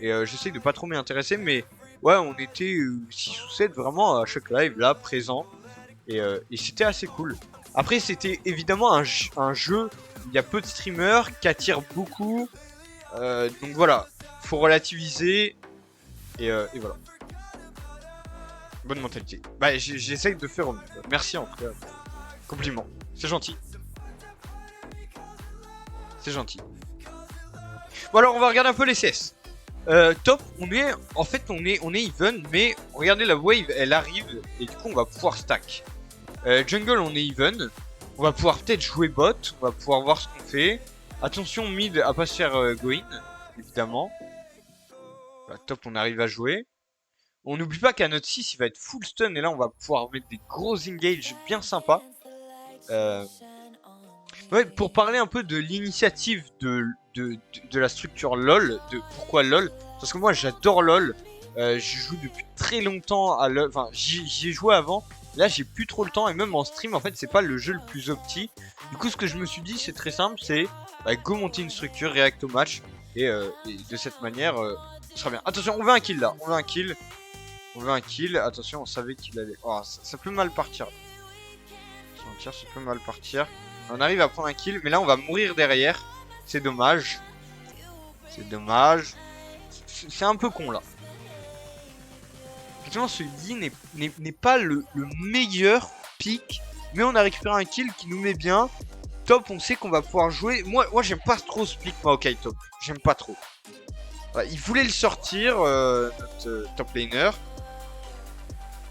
Et j'essaye de pas trop m'y intéresser, mais... Ouais, on était 6 ou 7 vraiment à chaque live, là, présent. Et c'était assez cool. Après, c'était évidemment un jeu où il y a peu de streamers qui attirent beaucoup. Donc voilà, faut relativiser. Et voilà. Bonne mentalité. Bah, j'essaye de faire au mieux. Merci en tout cas. Compliment. C'est gentil. C'est gentil. Bon alors, on va regarder un peu les CS. Top, on est even, mais regardez la wave, elle arrive et du coup on va pouvoir stack. Jungle, on est even, on va pouvoir peut-être jouer bot, on va pouvoir voir ce qu'on fait. Attention mid à pas se faire go in, évidemment. Voilà, top, on arrive à jouer. On n'oublie pas qu'à notre 6 il va être full stun et là on va pouvoir mettre des gros engage bien sympas. Ouais, pour parler un peu de l'initiative de la structure LoL, de pourquoi LoL, parce que moi j'adore LoL, je joue depuis très longtemps à LoL, enfin j'y ai joué avant, là j'ai plus trop le temps et même en stream en fait c'est pas le jeu le plus opti. Du coup ce que je me suis dit c'est très simple, c'est go monter une structure, react au match et de cette manière ce sera bien. Attention, on veut un kill là, on veut un kill, attention on savait qu'il allait, oh, ça peut mal partir. Si on tire ça peut mal partir. On arrive à prendre un kill, mais là on va mourir derrière. C'est dommage. C'est dommage. C'est un peu con là. Effectivement, ce Yi n'est pas le meilleur pick Mais on a récupéré un kill qui nous met bien. Top, on sait qu'on va pouvoir jouer. Moi j'aime pas trop Split Maokai top. J'aime pas trop. Voilà, il voulait le sortir, notre top laner.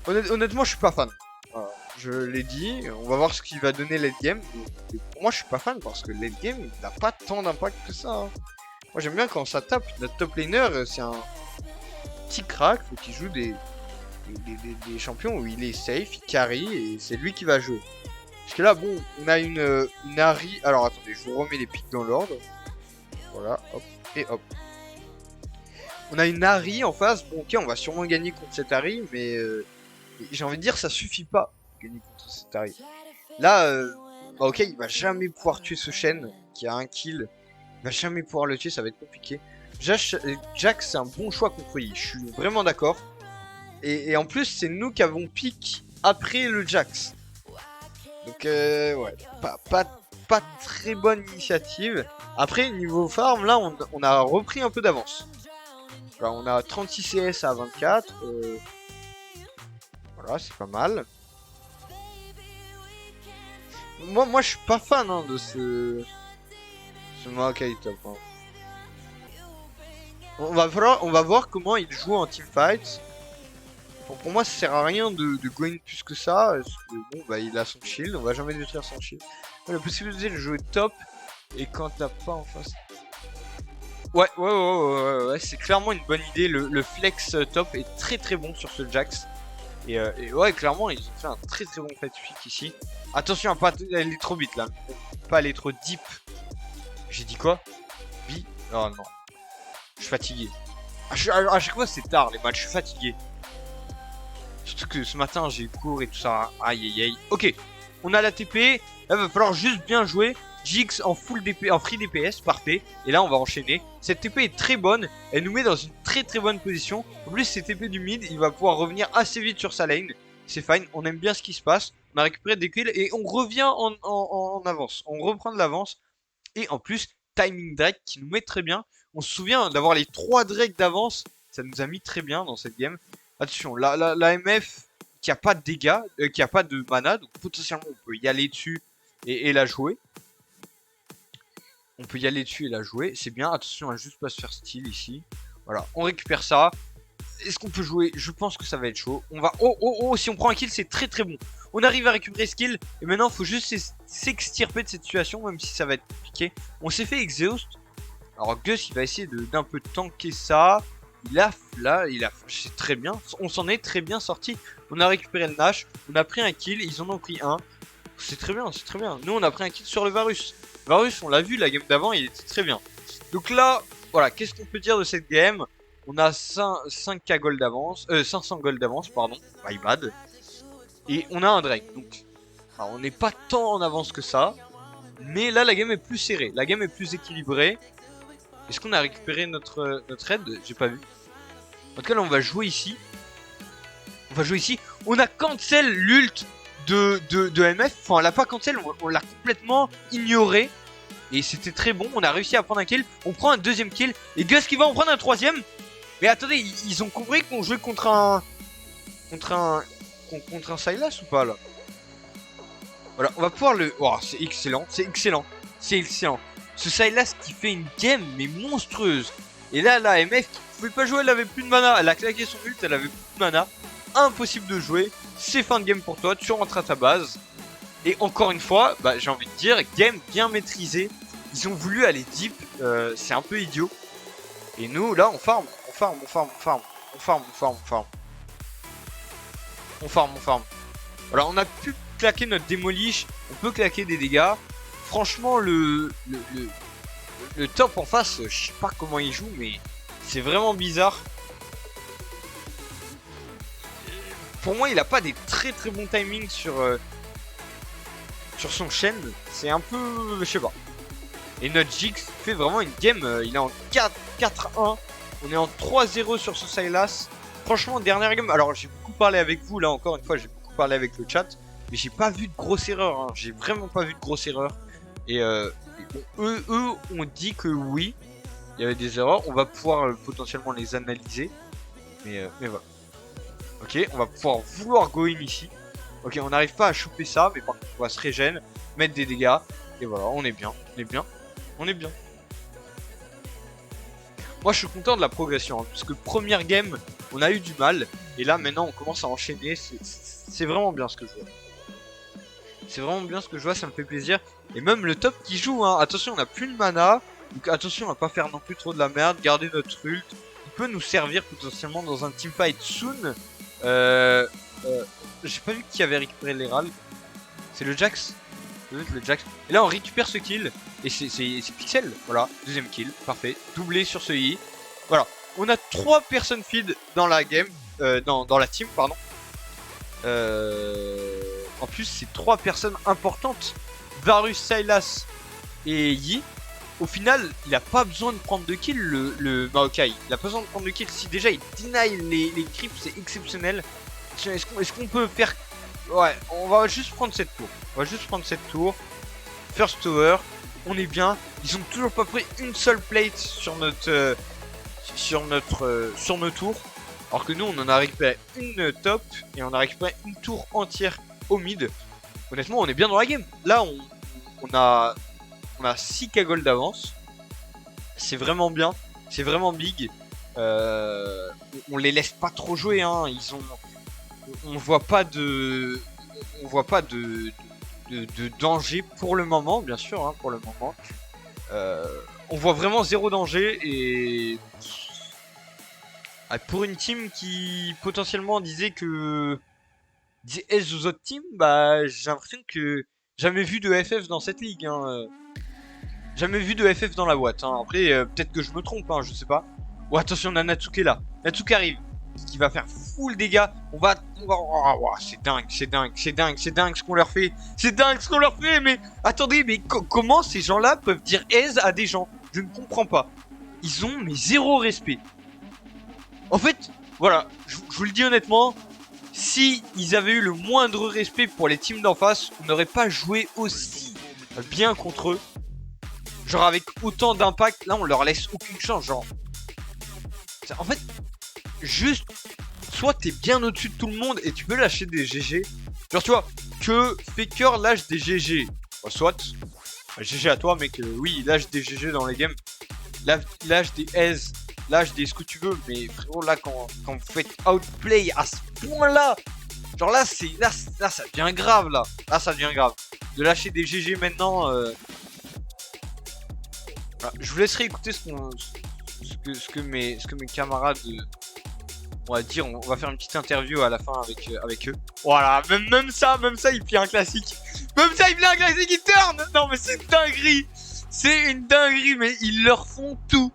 Honnêtement, je suis pas fan. Voilà, je l'ai dit. On va voir ce qu'il va donner late game. Mais pour moi, je suis pas fan parce que late game, il n'a pas tant d'impact que ça. Hein. Moi, j'aime bien quand ça tape. Notre top laner, c'est un petit crack qui joue des champions où il est safe, il carry et c'est lui qui va jouer. Parce que là, bon, on a une Ahri. Alors attendez, je vous remets les pics dans l'ordre. Voilà, hop, et hop. On a une Ahri en face. Bon, ok, on va sûrement gagner contre cette Ahri, mais j'ai envie de dire, ça suffit pas de gagner contre cette Ahri. Là, bah, ok, il va jamais pouvoir tuer ce Shen qui a un kill. Il va jamais pouvoir le tuer, ça va être compliqué. Jack, c'est un bon choix contre lui, je suis vraiment d'accord. Et en plus, c'est nous qui avons pick après le Jax. Donc, ouais, pas très bonne initiative. Après, niveau farm, là, on a repris un peu d'avance. On a 36 CS à 24. Voilà, c'est pas mal. Moi, je suis pas fan hein, de ce Maokai top. Hein. On va voir comment il joue en teamfight. Pour moi, ça sert à rien de go in plus que ça. Parce que, bon, bah, il a son shield. On va jamais détruire son shield. La possibilité de jouer top. Et quand t'as pas en face. Ouais, c'est clairement une bonne idée. Le flex top est très bon sur ce Jax. Et ouais, clairement, ils ont fait un très bon fight pick ici. Attention à pas aller trop vite là. Pas aller trop deep. J'ai dit quoi? Bi? Oh non. Je suis fatigué. À chaque fois, c'est tard les matchs. Je suis fatigué. Surtout que ce matin j'ai cours et tout ça. Aïe. Ok, on a la TP. Là va falloir juste bien jouer. Jix en full DP, en free DPS, parfait. Et là on va enchaîner. Cette TP est très bonne. Elle nous met dans une très bonne position. En plus c'est TP du mid. Il va pouvoir revenir assez vite sur sa lane. C'est fine, on aime bien ce qui se passe. On a récupéré des kills et on revient en avance. On reprend de l'avance. Et en plus, timing Drake qui nous met très bien. On se souvient d'avoir les 3 Drake d'avance. Ça nous a mis très bien dans cette game. Attention, la MF qui a pas de dégâts, qui a pas de mana, donc potentiellement on peut y aller dessus et la jouer. On peut y aller dessus et la jouer, c'est bien. Attention à juste pas se faire style ici. Voilà, on récupère ça. Est-ce qu'on peut jouer? Je pense que ça va être chaud. On va... Oh, si on prend un kill, c'est très bon. On arrive à récupérer ce kill. Et maintenant, il faut juste s'extirper de cette situation, même si ça va être compliqué. On s'est fait exhaust. Alors Gus, il va essayer d'un peu tanker ça. C'est très bien. On s'en est très bien sorti. On a récupéré le Nash. On a pris un kill. Ils en ont pris un. C'est très bien, c'est très bien. Nous, on a pris un kill sur le Varus. Varus, on l'a vu, la game d'avant, il était très bien. Donc là, voilà, qu'est-ce qu'on peut dire de cette game? On a 5k gold d'avance. 500 gold d'avance, pardon. My bad. Et on a un Drake. Donc, alors, on n'est pas tant en avance que ça. Mais là, la game est plus serrée. La game est plus équilibrée. Est-ce qu'on a récupéré notre raid? J'ai pas vu. En tout cas, là, on va jouer ici. On a cancel l'ult de MF. Enfin, on l'a pas cancel, on l'a complètement ignoré. Et c'était très bon. On a réussi à prendre un kill. On prend un deuxième kill. Et Gus qui va en prendre un troisième. Mais attendez, ils ont compris qu'on jouait contre un Sylas ou pas là? Voilà, on va pouvoir le... Oh, c'est excellent. Ce Sylas qui fait une game mais monstrueuse. Et là, la MF qui pouvait pas jouer, elle avait plus de mana. Elle a claqué son ult, elle avait plus de mana. Impossible de jouer. C'est fin de game pour toi, tu rentres à ta base. Et encore une fois, bah, j'ai envie de dire, game bien maîtrisé. Ils ont voulu aller deep, c'est un peu idiot. Et nous, là, on farm. Voilà, on a pu claquer notre démolish, on peut claquer des dégâts. Franchement, le top en face, je sais pas comment il joue, mais c'est vraiment bizarre. Pour moi, il a pas des très bons timings sur son Shen. C'est un peu, je sais pas. Et notre Jix fait vraiment une game. Il est en 4-1. On est en 3-0 sur ce Sylas. Franchement, dernière game. Alors, j'ai beaucoup parlé avec vous là. Encore une fois, j'ai beaucoup parlé avec le chat. Mais j'ai pas vu de grosse erreur. Hein. J'ai vraiment pas vu de grosse erreur. Et bon, eux ont dit que oui, il y avait des erreurs. On va pouvoir potentiellement les analyser. Mais voilà. Ok, on va pouvoir vouloir go in ici. Ok, on n'arrive pas à choper ça, mais par contre, on va se régène, mettre des dégâts. Et voilà, on est bien, on est bien, on est bien. Moi, je suis content de la progression, hein, parce que première game, on a eu du mal. Et là, maintenant, on commence à enchaîner. C'est vraiment bien ce que je vois. C'est vraiment bien ce que je vois, ça me fait plaisir. Et même le top qui joue, hein. Attention, on a plus de mana. Donc attention à pas faire non plus trop de la merde. Garder notre ult. Il peut nous servir potentiellement dans un teamfight soon. J'ai pas vu qui avait récupéré l'Herald. C'est le Jax. Le Jax. Et là, on récupère ce kill. Et c'est Pixel. Voilà, deuxième kill. Parfait. Doublé sur ce I. Voilà. On a 3 personnes feed dans la game. Dans la team, pardon. En plus, c'est 3 personnes importantes. Varus, Sylas et Yi. Au final, il a pas besoin de prendre de kills, le Maokai. Il a pas besoin de prendre de kills. Si déjà il deny les creeps, c'est exceptionnel. Est-ce qu'on peut faire... Ouais, on va juste prendre cette tour. On va juste prendre cette tour. First tower. On est bien. Ils ont toujours pas pris une seule plate sur notre... sur nos tours. Alors que nous, on en a récupéré une top. Et on a récupéré une tour entière au mid. Honnêtement, on est bien dans la game. Là, on a 6 cagoles d'avance. C'est vraiment bien. C'est vraiment big. On les laisse pas trop jouer, hein. On voit pas de danger pour le moment, bien sûr, hein, pour le moment. On voit vraiment zéro danger et pour une team qui potentiellement disait S aux autres teams, bah j'ai l'impression que jamais vu de FF dans cette ligue, hein. Jamais vu de FF dans la boîte, hein. Après peut-être que je me trompe, hein, je sais pas. Oh attention, on a Natsuki là. Natsuki arrive, ce qui va faire full dégâts. On va... Oh, c'est dingue ce qu'on leur fait. C'est dingue ce qu'on leur fait, mais attendez, mais comment ces gens-là peuvent dire aise à des gens? Je ne comprends pas. Ils ont mais zéro respect. En fait, voilà, je vous le dis honnêtement, si ils avaient eu le moindre respect pour les teams d'en face, on n'aurait pas joué aussi bien contre eux. Genre avec autant d'impact, là on leur laisse aucune chance, genre. En fait, juste, soit t'es bien au-dessus de tout le monde et tu peux lâcher des GG. Genre tu vois, que Faker lâche des GG. Bah, soit, GG à toi mec, oui, lâche des GG dans les games. Lâche des S, lâche des ce que tu veux, mais frérot là quand vous faites outplay à ce point-là, genre là ça devient grave là. Là ça devient grave. De lâcher des GG maintenant, voilà, je vous laisserai écouter ce que mes camarades, on va dire, on va faire une petite interview à la fin avec eux. Voilà, même ça il fait un classique. Même ça il fait un classique, il turn. Non mais c'est une dinguerie. C'est une dinguerie, mais ils leur font tout.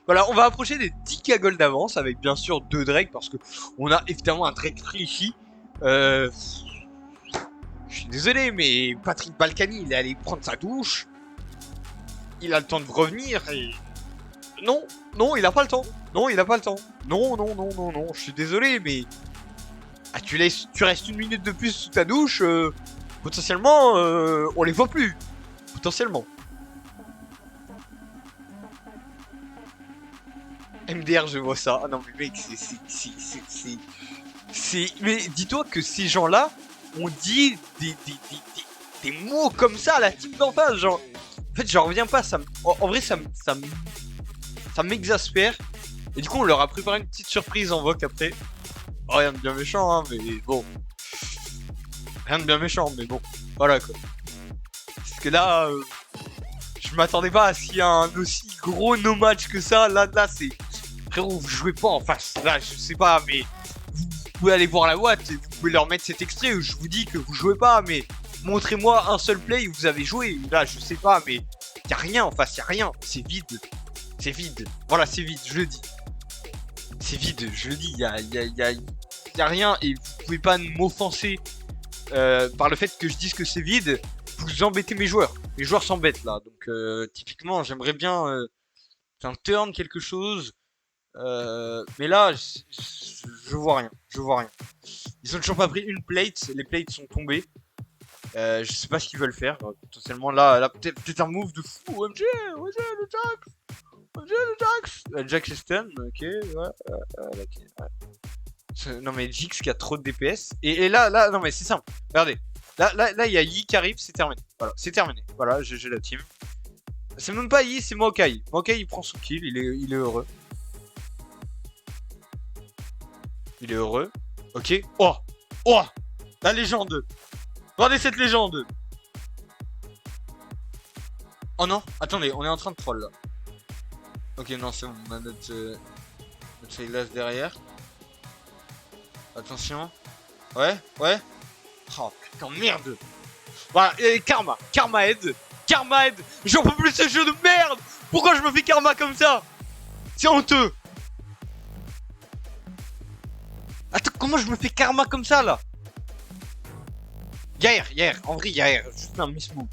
Voilà, on va approcher des 10 cagoles d'avance avec bien sûr 2 Drake parce que on a évidemment un Drake free ici. Je suis désolé, mais Patrick Balkany, il est allé prendre sa douche. Il a le temps de revenir et... Non, il a pas le temps. Non, il a pas le temps. Non, je suis désolé, mais... Ah, tu restes une minute de plus sous ta douche, potentiellement, on les voit plus. Potentiellement. MDR, je vois ça. Ah non, mais mec, mais dis-toi que ces gens-là ont dit des mots comme ça à la team d'en face, genre... En fait, j'en reviens pas, en vrai, ça m'exaspère. Et du coup, on leur a préparé une petite surprise en voc après. Oh, rien de bien méchant, hein, mais bon. Rien de bien méchant, mais bon. Voilà, quoi. Parce que là, je m'attendais pas à s'il y a un aussi gros no-match que ça. Là, c'est... Frérot, vous jouez pas en face. Là, je sais pas, mais... Vous pouvez aller voir la boîte et vous pouvez leur mettre cet extrait où je vous dis que vous jouez pas, mais... Montrez-moi un seul play où vous avez joué. Là, je sais pas, mais y a rien en face, y a rien. C'est vide. C'est vide. Voilà, c'est vide, je le dis. C'est vide, je le dis. Y a rien et vous pouvez pas m'offenser par le fait que je dise que c'est vide. Vous embêtez mes joueurs. Mes joueurs s'embêtent là. Donc, typiquement, j'aimerais bien un turn, quelque chose. Mais là, je vois rien. Je vois rien. Ils ont toujours pas pris une plate. Les plates sont tombées. Je sais pas ce qu'ils veulent faire. Potentiellement là peut-être un move de fou. OMG, le Jax. OMG, le Jax. Jax est stun, ok, ouais. Non mais Jix qui a trop de DPS. Et là, non mais c'est simple. Regardez. Là, il y a Yi qui arrive, c'est terminé. Voilà, c'est terminé. Voilà, j'ai la team. C'est même pas Yi, c'est Maokai. Maokai, il prend son kill, il est heureux. Il est heureux. Ok. Oh! Oh! La légende! Regardez cette légende! Oh non! Attendez, on est en train de troll là. Ok, non, c'est bon, on a notre Sylas derrière. Attention. Ouais, ouais. Oh putain, merde! Voilà, et Karma! Karma aide! Karma aide! J'en peux plus ce jeu de merde! Pourquoi je me fais Karma comme ça? C'est honteux! Attends, comment je me fais Karma comme ça là? Yair, en vrai Yair, juste un miss move.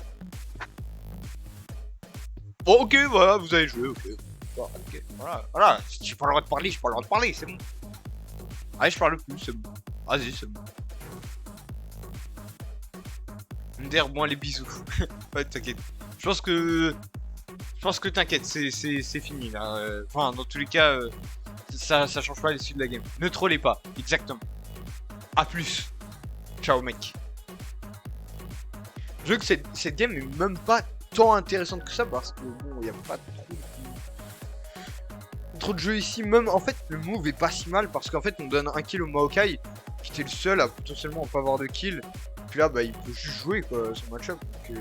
Bon, ok, voilà, vous avez joué, ok. Bon, ok, voilà, j'ai pas le droit de parler, c'est bon. Allez, je parle plus, c'est bon. Vas-y, c'est bon. Derrière moi les bisous. Ouais, t'inquiète. Je pense que t'inquiète, c'est fini là. Enfin, dans tous les cas, ça change pas l'issue de la game. Ne trollez pas, exactement. A plus. Ciao mec. Je veux que cette game est même pas tant intéressante que ça parce que bon, y a pas trop de jeux ici. Même en fait, le move est pas si mal parce qu'en fait, on donne un kill au Maokai qui était le seul à potentiellement pas avoir de kill. Puis là, bah, il peut juste jouer quoi, son match-up. Donc,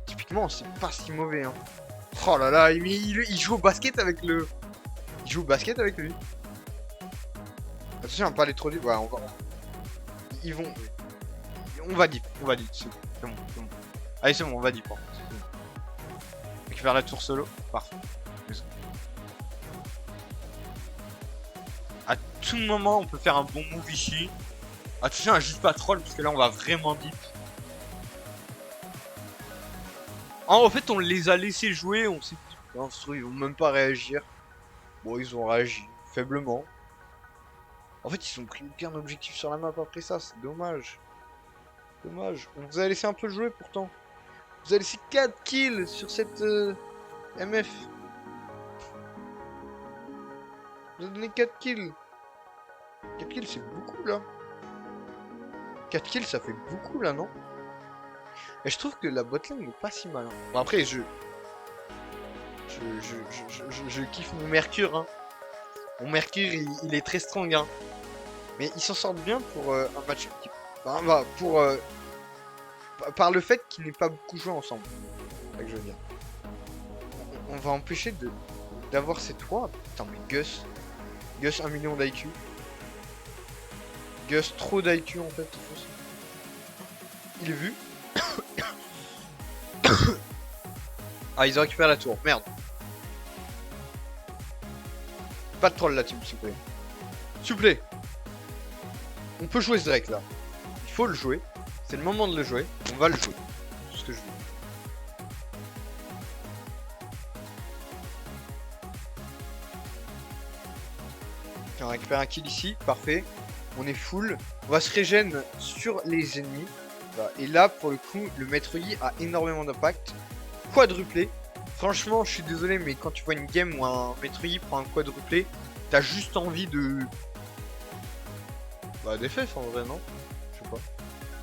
typiquement, c'est pas si mauvais. Hein. Oh là là, il joue au basket avec le. Il joue au basket avec lui. Attention à pas aller trop vite. Ouais, on va. Ils vont. On va deep. C'est bon. Allez, c'est bon, on va deep. Bon. Récupère la tour solo. Parfait. À tout moment, on peut faire un bon move ici. Attention à juste pas troll, parce que là, on va vraiment deep. En fait, on les a laissés jouer. On s'est dit, ils vont même pas réagir. Bon, ils ont réagi faiblement. En fait, ils ont pris aucun objectif sur la map après ça, c'est dommage. Dommage. On vous a laissé un peu jouer pourtant. Vous a laissé 4 kills sur cette MF. Vous avez donné 4 kills. 4 kills, c'est beaucoup là. 4 kills, ça fait beaucoup là, non? Et je trouve que la botlane n'est pas si mal. Hein. Bon, après, je kiffe mon Mercure. Hein. Mon Mercure, il est très strong. Hein. Mais ils s'en sortent bien pour un match qui... Enfin, par le fait qu'ils n'aient pas beaucoup joué ensemble. C'est ça que je veux dire. On va empêcher d'avoir ces trois. Putain, mais Gus. Gus 1 million d'IQ. Gus trop d'IQ en fait. Il est vu. Ah, ils ont récupéré la tour. Merde. Pas de troll la team, s'il vous plaît. S'il vous plaît. On peut jouer ce Drake là. Il faut le jouer. C'est le moment de le jouer. On va le jouer. C'est ce que je veux. On récupère un kill ici. Parfait. On est full. On va se régène sur les ennemis. Voilà. Et là, pour le coup, le maître Yi a énormément d'impact. Quadruplé. Franchement, je suis désolé, mais quand tu vois une game où un maître Yi prend un quadruplé, t'as juste envie de... Bah, des FF en vrai, non? Je sais pas.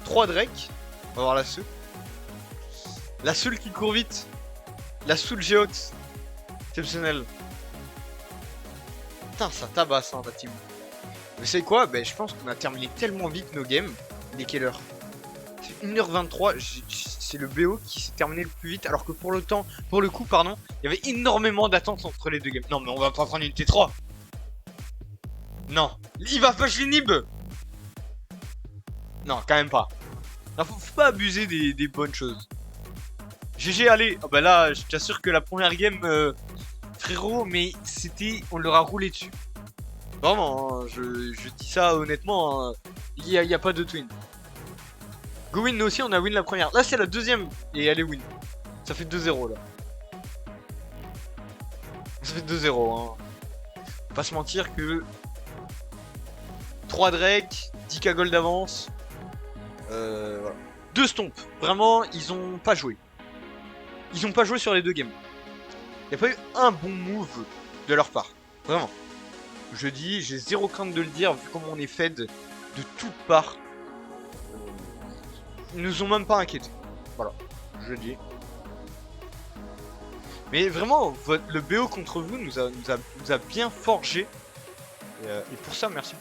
3 Drake. On va voir la seule. La seule qui court vite. La Soul Geox. Exceptionnel. Putain, ça tabasse, hein, la team. Vous savez quoi? Ben, je pense qu'on a terminé tellement vite nos games. Il est quelle heure? C'est 1h23. C'est le BO qui s'est terminé le plus vite. Alors que pour le coup, pardon, il y avait énormément d'attente entre les deux games. Non, mais on va pas prendre une T3. Non. Il va push les Nib. Non, quand même pas. Non, faut pas abuser des bonnes choses. GG, allez. Oh, bah là, je t'assure que la première game, frérot, mais c'était... On leur a roulé dessus. Vraiment, hein, je dis ça honnêtement, il y a pas de twin. Go win, nous aussi on a win la première. Là c'est la deuxième et elle est win. Ça fait 2-0 là. Ça fait 2-0 hein. Faut pas se mentir que 3 Drake, 10k gold d'avance. Voilà. 2 stomp. Vraiment, ils ont pas joué. Ils ont pas joué sur les deux games. Il n'y a pas eu un bon move de leur part. Vraiment. Je dis, j'ai zéro crainte de le dire, vu comment on est fed de toutes parts. Ils nous ont même pas inquiétés. Voilà, je dis. Mais vraiment, le BO contre vous nous a bien forgé. Et pour ça, merci.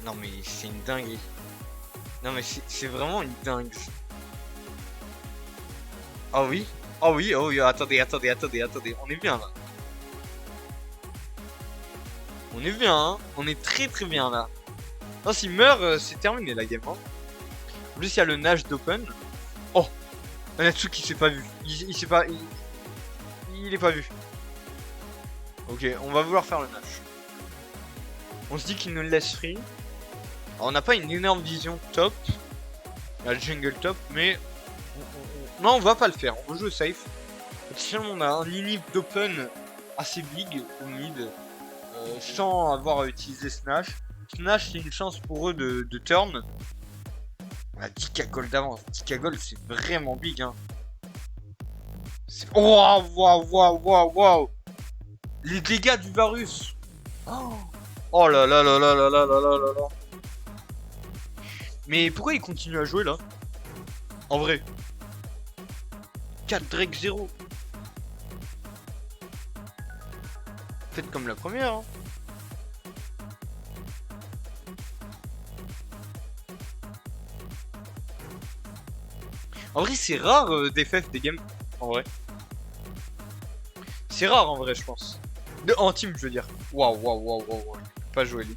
Non mais c'est une dinguerie. Non mais c'est vraiment une dingue. Ah oui. Oh oui, oh oui, attendez. On est bien là. On est bien, hein. On est très bien là. Non, s'il meurt, c'est terminé la game. Hein. En plus, il y a le Nash d'Open. Oh, Natsu qui s'est pas vu. Il s'est pas. Il est pas vu. Ok, on va vouloir faire le Nash. On se dit qu'il nous laisse free. Alors, on n'a pas une énorme vision top. La jungle top, mais. Non, on va pas le faire. On va jouer safe. Si on a un inhib d'Open assez big au mid. Sans avoir utilisé Snash. Snash, c'est une chance pour eux de turn. On a 10k gold d'avance. 10k gold, c'est vraiment big. Hein. Waouh. Les dégâts du Varus. Oh là là là là là là là là là. Mais pourquoi il continue à jouer là? En vrai. 4 Drake 0. Faites comme la première. Hein. En vrai, c'est rare d'FF des games. En vrai. C'est rare en vrai, je pense. En team, je veux dire. Waouh. Pas joué lui.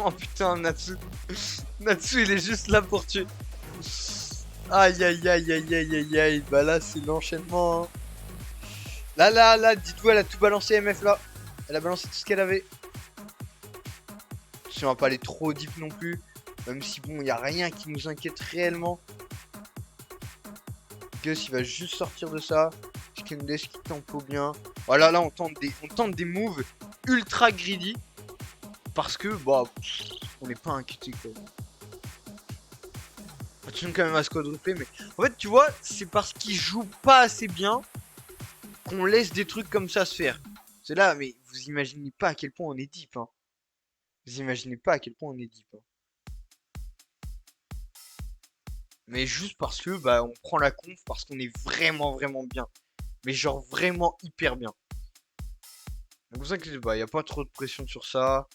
Oh putain, Natsu. Natsu, il est juste là pour tuer. Aïe. Bah là, c'est l'enchaînement. Hein. Là, dites-vous, elle a tout balancé MF là. Elle a balancé tout ce qu'elle avait. Si on va pas aller trop deep non plus. Même si bon, y a rien qui nous inquiète réellement. Gus, il va juste sortir de ça. Skindes qui tempo bien. Voilà, là, on tente des moves ultra greedy. Parce que, bah, on n'est pas inquiété quoi. Attention quand même à se quadrupler, mais en fait, tu vois, c'est parce qu'il joue pas assez bien qu'on laisse des trucs comme ça se faire. C'est là, mais vous imaginez pas à quel point on est deep. Hein. Vous imaginez pas à quel point on est deep. Hein. Mais juste parce que bah on prend la conf parce qu'on est vraiment bien. Mais genre vraiment hyper bien. Donc pour ça que bah y a pas trop de pression sur ça.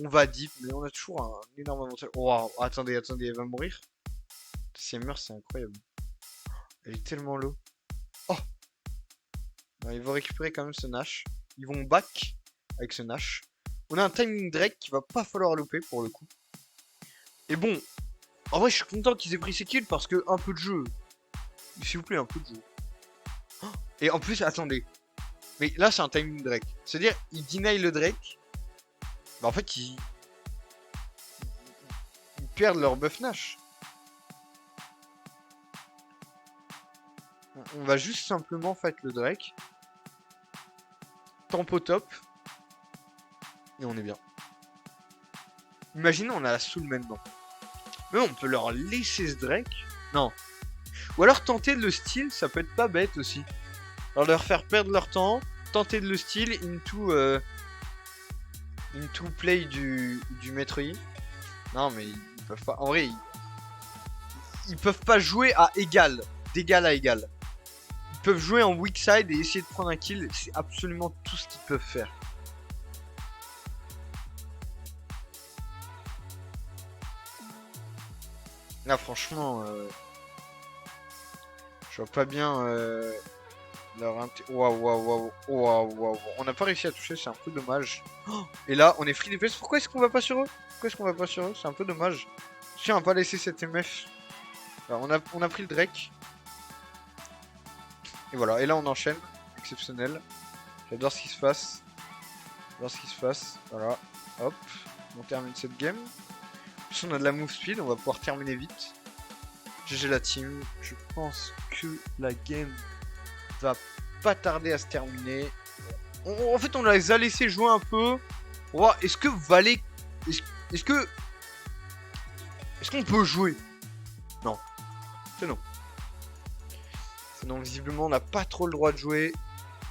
On va deep, mais on a toujours un énorme avantage. Waouh, attendez, elle va mourir. Si elle meurt, c'est incroyable. Elle est tellement low. Oh. Alors, ils vont récupérer quand même ce Nash. Ils vont back avec ce Nash. On a un timing Drake qui va pas falloir louper pour le coup. Et bon, en vrai, je suis content qu'ils aient pris ces kills parce que un peu de jeu. S'il vous plaît, un peu de jeu. Et en plus, attendez. Mais là, c'est un timing Drake. C'est-à-dire, ils deny le Drake. Bah, en fait, ils perdent leur buff Nash. On va juste simplement fight le Drake. Tempo top. Et on est bien. Imaginez, on a la soul maintenant. Mais on peut leur laisser ce Drake. Non. Ou alors tenter de le steal, ça peut être pas bête aussi. Alors leur faire perdre leur temps. Tenter de le steal into play du maître Yi. Non mais ils peuvent pas. En vrai, ils peuvent pas jouer à égal. D'égal à égal. Ils peuvent jouer en weak side et essayer de prendre un kill. C'est absolument tout ce qu'ils peuvent faire. Là franchement je vois pas bien leur waouh. On n'a pas réussi à toucher, c'est un peu dommage. Oh, et là on est free DPS. Pourquoi est-ce qu'on va pas sur eux? C'est un peu dommage. Si on n'a pas laissé cette MF. Alors, on a pris le Drake. Et voilà, et là on enchaîne. Exceptionnel. J'adore ce qui se passe. Voilà. Hop. On termine cette game. En plus on a de la move speed, on va pouvoir terminer vite. GG la team. Je pense que la game va pas tarder à se terminer. En fait on les a laissés jouer un peu. On va voir, est-ce que Valet... Est-ce qu'on peut jouer? Non. C'est non. Sinon visiblement on n'a pas trop le droit de jouer.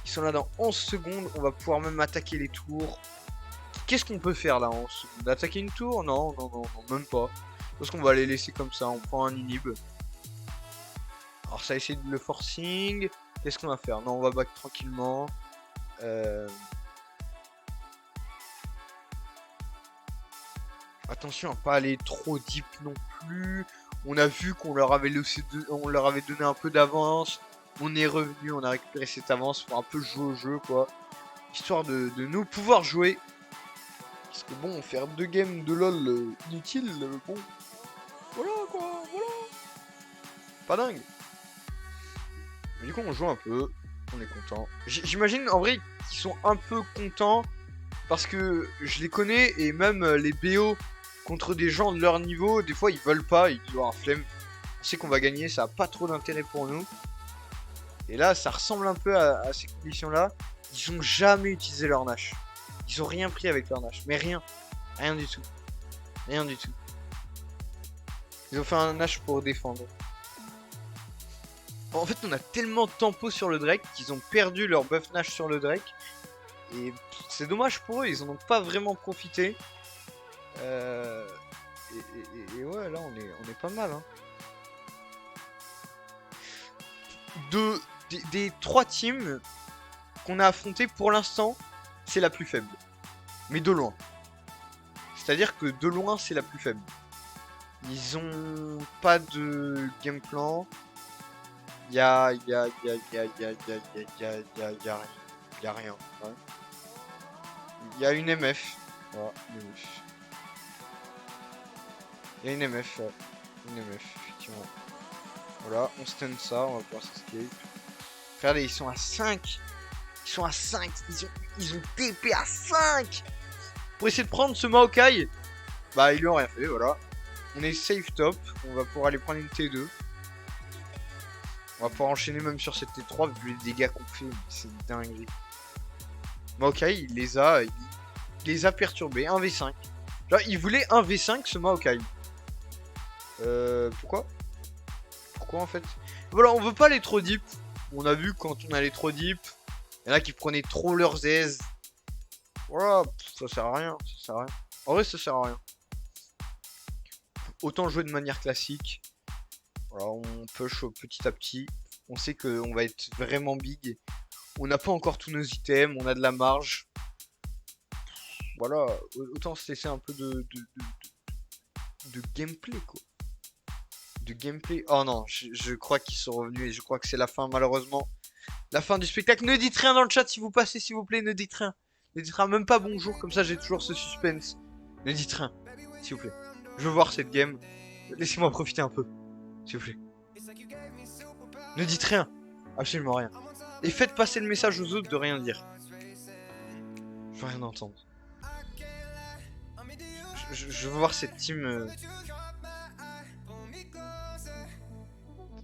Ils sont là dans 11 secondes. On va pouvoir même attaquer les tours. Qu'est-ce qu'on peut faire là en 11 secondes? Attaquer une tour? Non, même pas. Parce qu'on va les laisser comme ça. On prend un inhib. Alors ça essaie de le forcing. Qu'est-ce qu'on va faire? Non, on va back tranquillement. Attention à pas aller trop deep non plus. On a vu qu'on leur avait donné un peu d'avance. On est revenu, on a récupéré cette avance pour un peu jouer au jeu, quoi. Histoire de nous pouvoir jouer. Parce que bon, faire 2 games de LoL inutiles, bon. Voilà quoi, voilà. Pas dingue. Mais du coup, on joue un peu. On est content. J'imagine en vrai qu'ils sont un peu contents. Parce que je les connais et même les BO contre des gens de leur niveau, des fois ils veulent pas, ils ont un flemme. On sait qu'on va gagner, ça a pas trop d'intérêt pour nous. Et là, ça ressemble un peu à ces conditions-là. Ils ont jamais utilisé leur Nash. Ils ont rien pris avec leur Nash. Mais rien. Rien du tout. Rien du tout. Ils ont fait un Nash pour défendre. En fait, on a tellement de tempo sur le Drake qu'ils ont perdu leur buff Nash sur le Drake. Et c'est dommage pour eux, ils en ont pas vraiment profité. Et ouais, là, on est pas mal. Hein. Des 3 teams qu'on a affrontés pour l'instant, c'est la plus faible. Mais de loin. C'est-à-dire que de loin, c'est la plus faible. Ils ont pas de game plan. Y'a rien. Ouais. Il y a une MF. Voilà, il y a une MF. Une MF, effectivement. Voilà, on stun ça, on va pouvoir s'escape. Regardez, ils sont à 5. Ils sont à 5. Ils ont TP à 5. Pour essayer de prendre ce Maokai. Bah, ils lui ont rien fait, voilà. On est safe top. On va pouvoir aller prendre une T2. On va pouvoir enchaîner même sur cette T3 vu les dégâts qu'on fait. C'est dingue. Maokai, il les a perturbés. 1v5. Genre, il voulait 1v5 ce Maokai. Pourquoi en fait? Voilà, on veut pas aller trop deep. On a vu quand on allait trop deep, il y en a qui prenaient trop leurs aises. Voilà, ça sert à rien. Ça sert à rien. En vrai, ça sert à rien. Autant jouer de manière classique. Voilà, on push petit à petit. On sait qu'on va être vraiment big. On n'a pas encore tous nos items, on a de la marge. Voilà, autant se laisser un peu de gameplay, quoi. De gameplay. Oh non, je crois qu'ils sont revenus et je crois que c'est la fin, malheureusement. La fin du spectacle. Ne dites rien dans le chat si vous passez, s'il vous plaît, ne dites rien. Ne dites rien, même pas bonjour, comme ça j'ai toujours ce suspense. Ne dites rien, s'il vous plaît. Je veux voir cette game. Laissez-moi profiter un peu, s'il vous plaît. Ne dites rien, absolument rien. Et faites passer le message aux autres de rien dire. Je veux rien entendre. Je veux voir cette team...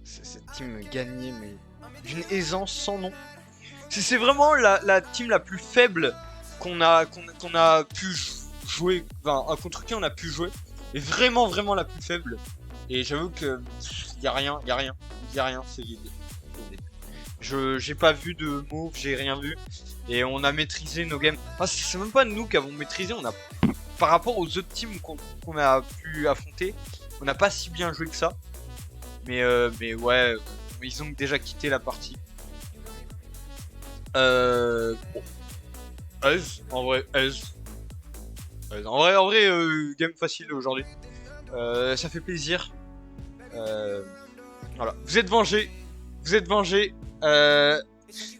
Cette team gagner, mais d'une aisance sans nom. C'est vraiment la team la plus faible qu'on a pu jouer, enfin contre qui on a pu jouer. Et vraiment la plus faible. Et j'avoue que y a rien, c'est vide. J'ai pas vu de move, j'ai rien vu. Et on a maîtrisé nos games. Enfin, c'est même pas nous qui avons maîtrisé, on a par rapport aux autres teams qu'on a pu affronter, on n'a pas si bien joué que ça. Mais ouais, ils ont déjà quitté la partie. Bon. Ez, en vrai, En vrai, game facile aujourd'hui. Ça fait plaisir. Voilà, vous êtes vengés.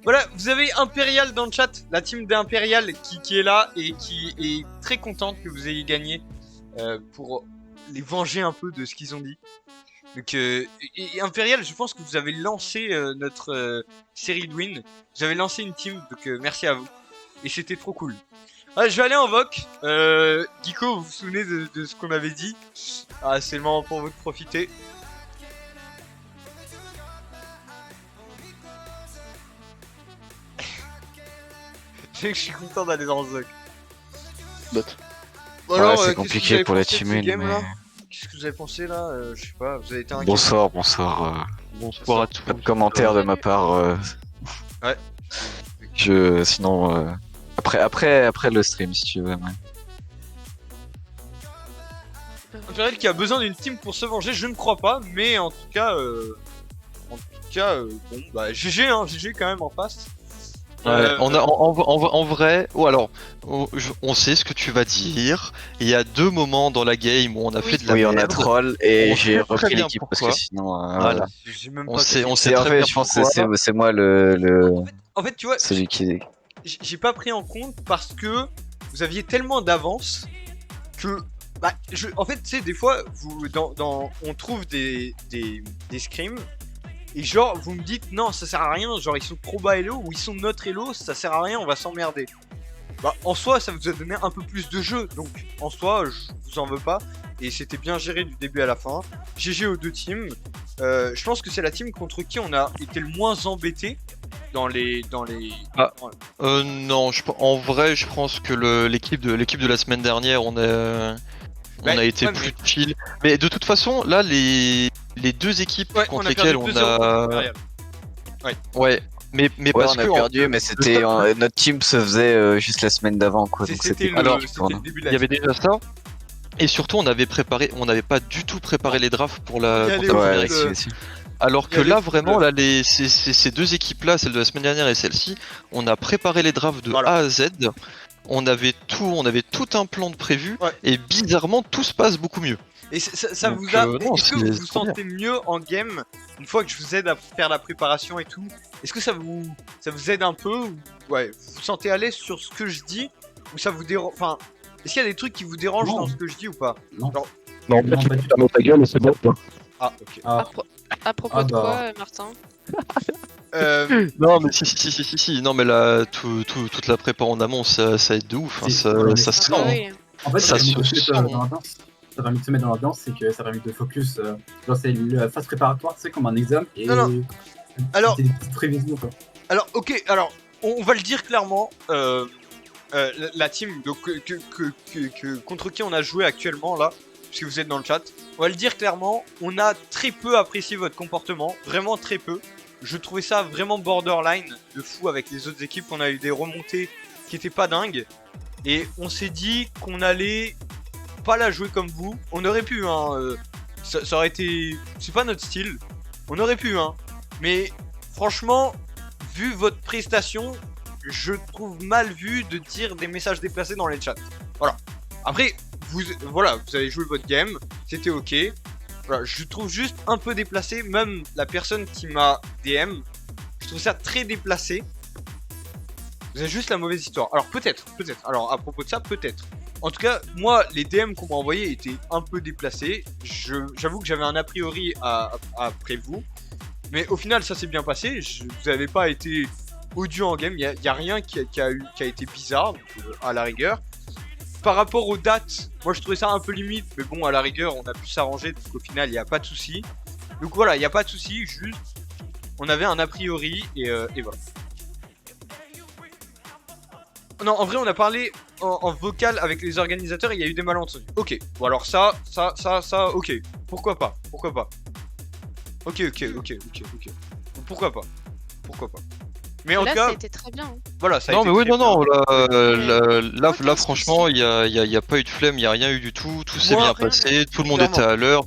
Voilà, vous avez Impérial dans le chat, la team d'Impérial qui est là et qui est très contente que vous ayez gagné pour les venger un peu de ce qu'ils ont dit. Donc, et Impérial, je pense que vous avez lancé notre série de win. Vous avez lancé une team, donc merci à vous. Et c'était trop cool. Ouais, je vais aller en voc. Geeko, vous vous souvenez de ce qu'on avait dit? Ah, c'est le moment pour vous de profiter. Je suis content d'aller dans le zoc. Alors, c'est compliqué pour la team, mais... Qu'est-ce que vous avez pensé là? Je sais pas, vous avez été inquiet. Bonsoir. Bonsoir à tous. Pas de commentaire de ma part. Ouais. Sinon, après le stream, si tu veux. Ouais. Imperial qui a besoin d'une team pour se venger, je ne crois pas, mais en tout cas, bon, bah GG, hein, GG quand même en face. Ouais, en vrai, ou alors, on sait ce que tu vas dire. Il y a 2 moments dans la game où on a fait de la merde. Oui, on a troll et On j'ai sait très repris bien l'équipe parce pourquoi. que sinon, Voilà. J'ai même On pas sait en très fait, bien je pense que pourquoi. c'est moi le En fait, tu vois, celui qui. j'ai pas pris en compte parce que vous aviez tellement d'avance que, bah, en fait, tu sais, des fois, on trouve des scrims. Et genre, vous me dites, non, ça sert à rien, genre ils sont trop bas Elo ou ils sont notre Elo, ça sert à rien, on va s'emmerder. Bah, en soi, ça vous a donné un peu plus de jeu, donc en soi, je vous en veux pas. Et c'était bien géré du début à la fin. GG aux 2 teams. Je pense que c'est la team contre qui on a été le moins embêté dans les. Non, en vrai, je pense que l'équipe de la semaine dernière, on a été plus chill. Mais de toute façon, là, les 2 équipes contre lesquelles on a. Ouais, mais parce on a que perdu, mais c'était notre team se faisait juste la semaine d'avant, quoi. Donc c'était le début de il y avait déjà ça. Et surtout, on n'avait pas du tout préparé les drafts pour la Il y a première les équipe. aussi. Alors que Il y a là, les vraiment, football. là, ces 2 équipes-là, celle de la semaine dernière et celle-ci, on a préparé les drafts de Voilà. A à Z. On avait tout un plan de prévu. Ouais. Et bizarrement, tout se passe beaucoup mieux. Et ça Donc, vous a. non, Est-ce que c'est vous vous trop bien. sentez mieux en game une fois que je vous aide à faire la préparation et tout? Est-ce que ça vous aide un peu ou... Ouais, vous vous sentez à l'aise sur ce que je dis? Ou ça vous dérange? Enfin, est-ce qu'il y a des trucs qui vous dérangent Non. dans ce que je dis ou pas? Non. Genre- Non, Non, pas du dans ta gueule et c'est bon. Ah, ok. Ah, À propos Ah de bah. quoi, Martin? Non, mais si. Non, mais là, toute la prépa en amont, ça aide de ouf. Hein, Si, ça ouais, se mais- sent. Ah hein. oui. En fait, Ça ça permet de se se mettre sent. dans l'ambiance. Ça permet de se mettre dans l'ambiance, c'est que ça permet de focus. Genre, c'est la phase préparatoire, c'est comme un examen. Et Non. Alors- c'est des petites prévisions, quoi. Alors, ok, alors, on va le dire clairement. La team donc, contre qui on a joué actuellement là, puisque vous êtes dans le chat, on va le dire clairement, on a très peu apprécié votre comportement, vraiment très peu. Je trouvais ça vraiment borderline de fou avec les autres équipes, on a eu des remontées qui étaient pas dingues. Et on s'est dit qu'on allait pas la jouer comme vous. On aurait pu, hein, ça aurait été... C'est pas notre style, on aurait pu, hein. Mais franchement, vu votre prestation, je trouve mal vu de dire des messages déplacés dans les chats. Voilà. Après, vous avez joué votre game, c'était ok. Voilà, je trouve juste un peu déplacé, même la personne qui m'a DM, je trouve ça très déplacé. Vous avez juste la mauvaise histoire. Alors peut-être. Alors à propos de ça, peut-être. En tout cas, moi, les DM qu'on m'a envoyés étaient un peu déplacés. J'avoue que j'avais un a priori après vous. Mais au final, ça s'est bien passé. Vous n'avez pas été odieux en game. Il y a rien qui a été bizarre, donc, à la rigueur. Par rapport aux dates, moi je trouvais ça un peu limite. Mais bon, à la rigueur, on a pu s'arranger. Donc au final, il n'y a pas de souci. Donc voilà, il n'y a pas de souci. Juste, on avait un a priori et voilà. Non, en vrai, on a parlé en vocal avec les organisateurs et il y a eu des malentendus. Ok, bon alors ça, ok. Pourquoi pas. Ok. Pourquoi pas. Mais en Là, tout cas, ça a été très bien. Hein. voilà, ça a Non, été mais oui, très non, bien. là, franchement, il y a pas eu de flemme, il y a rien eu du tout. Tout s'est Moi, bien passé, tout le monde clairement. était à l'heure.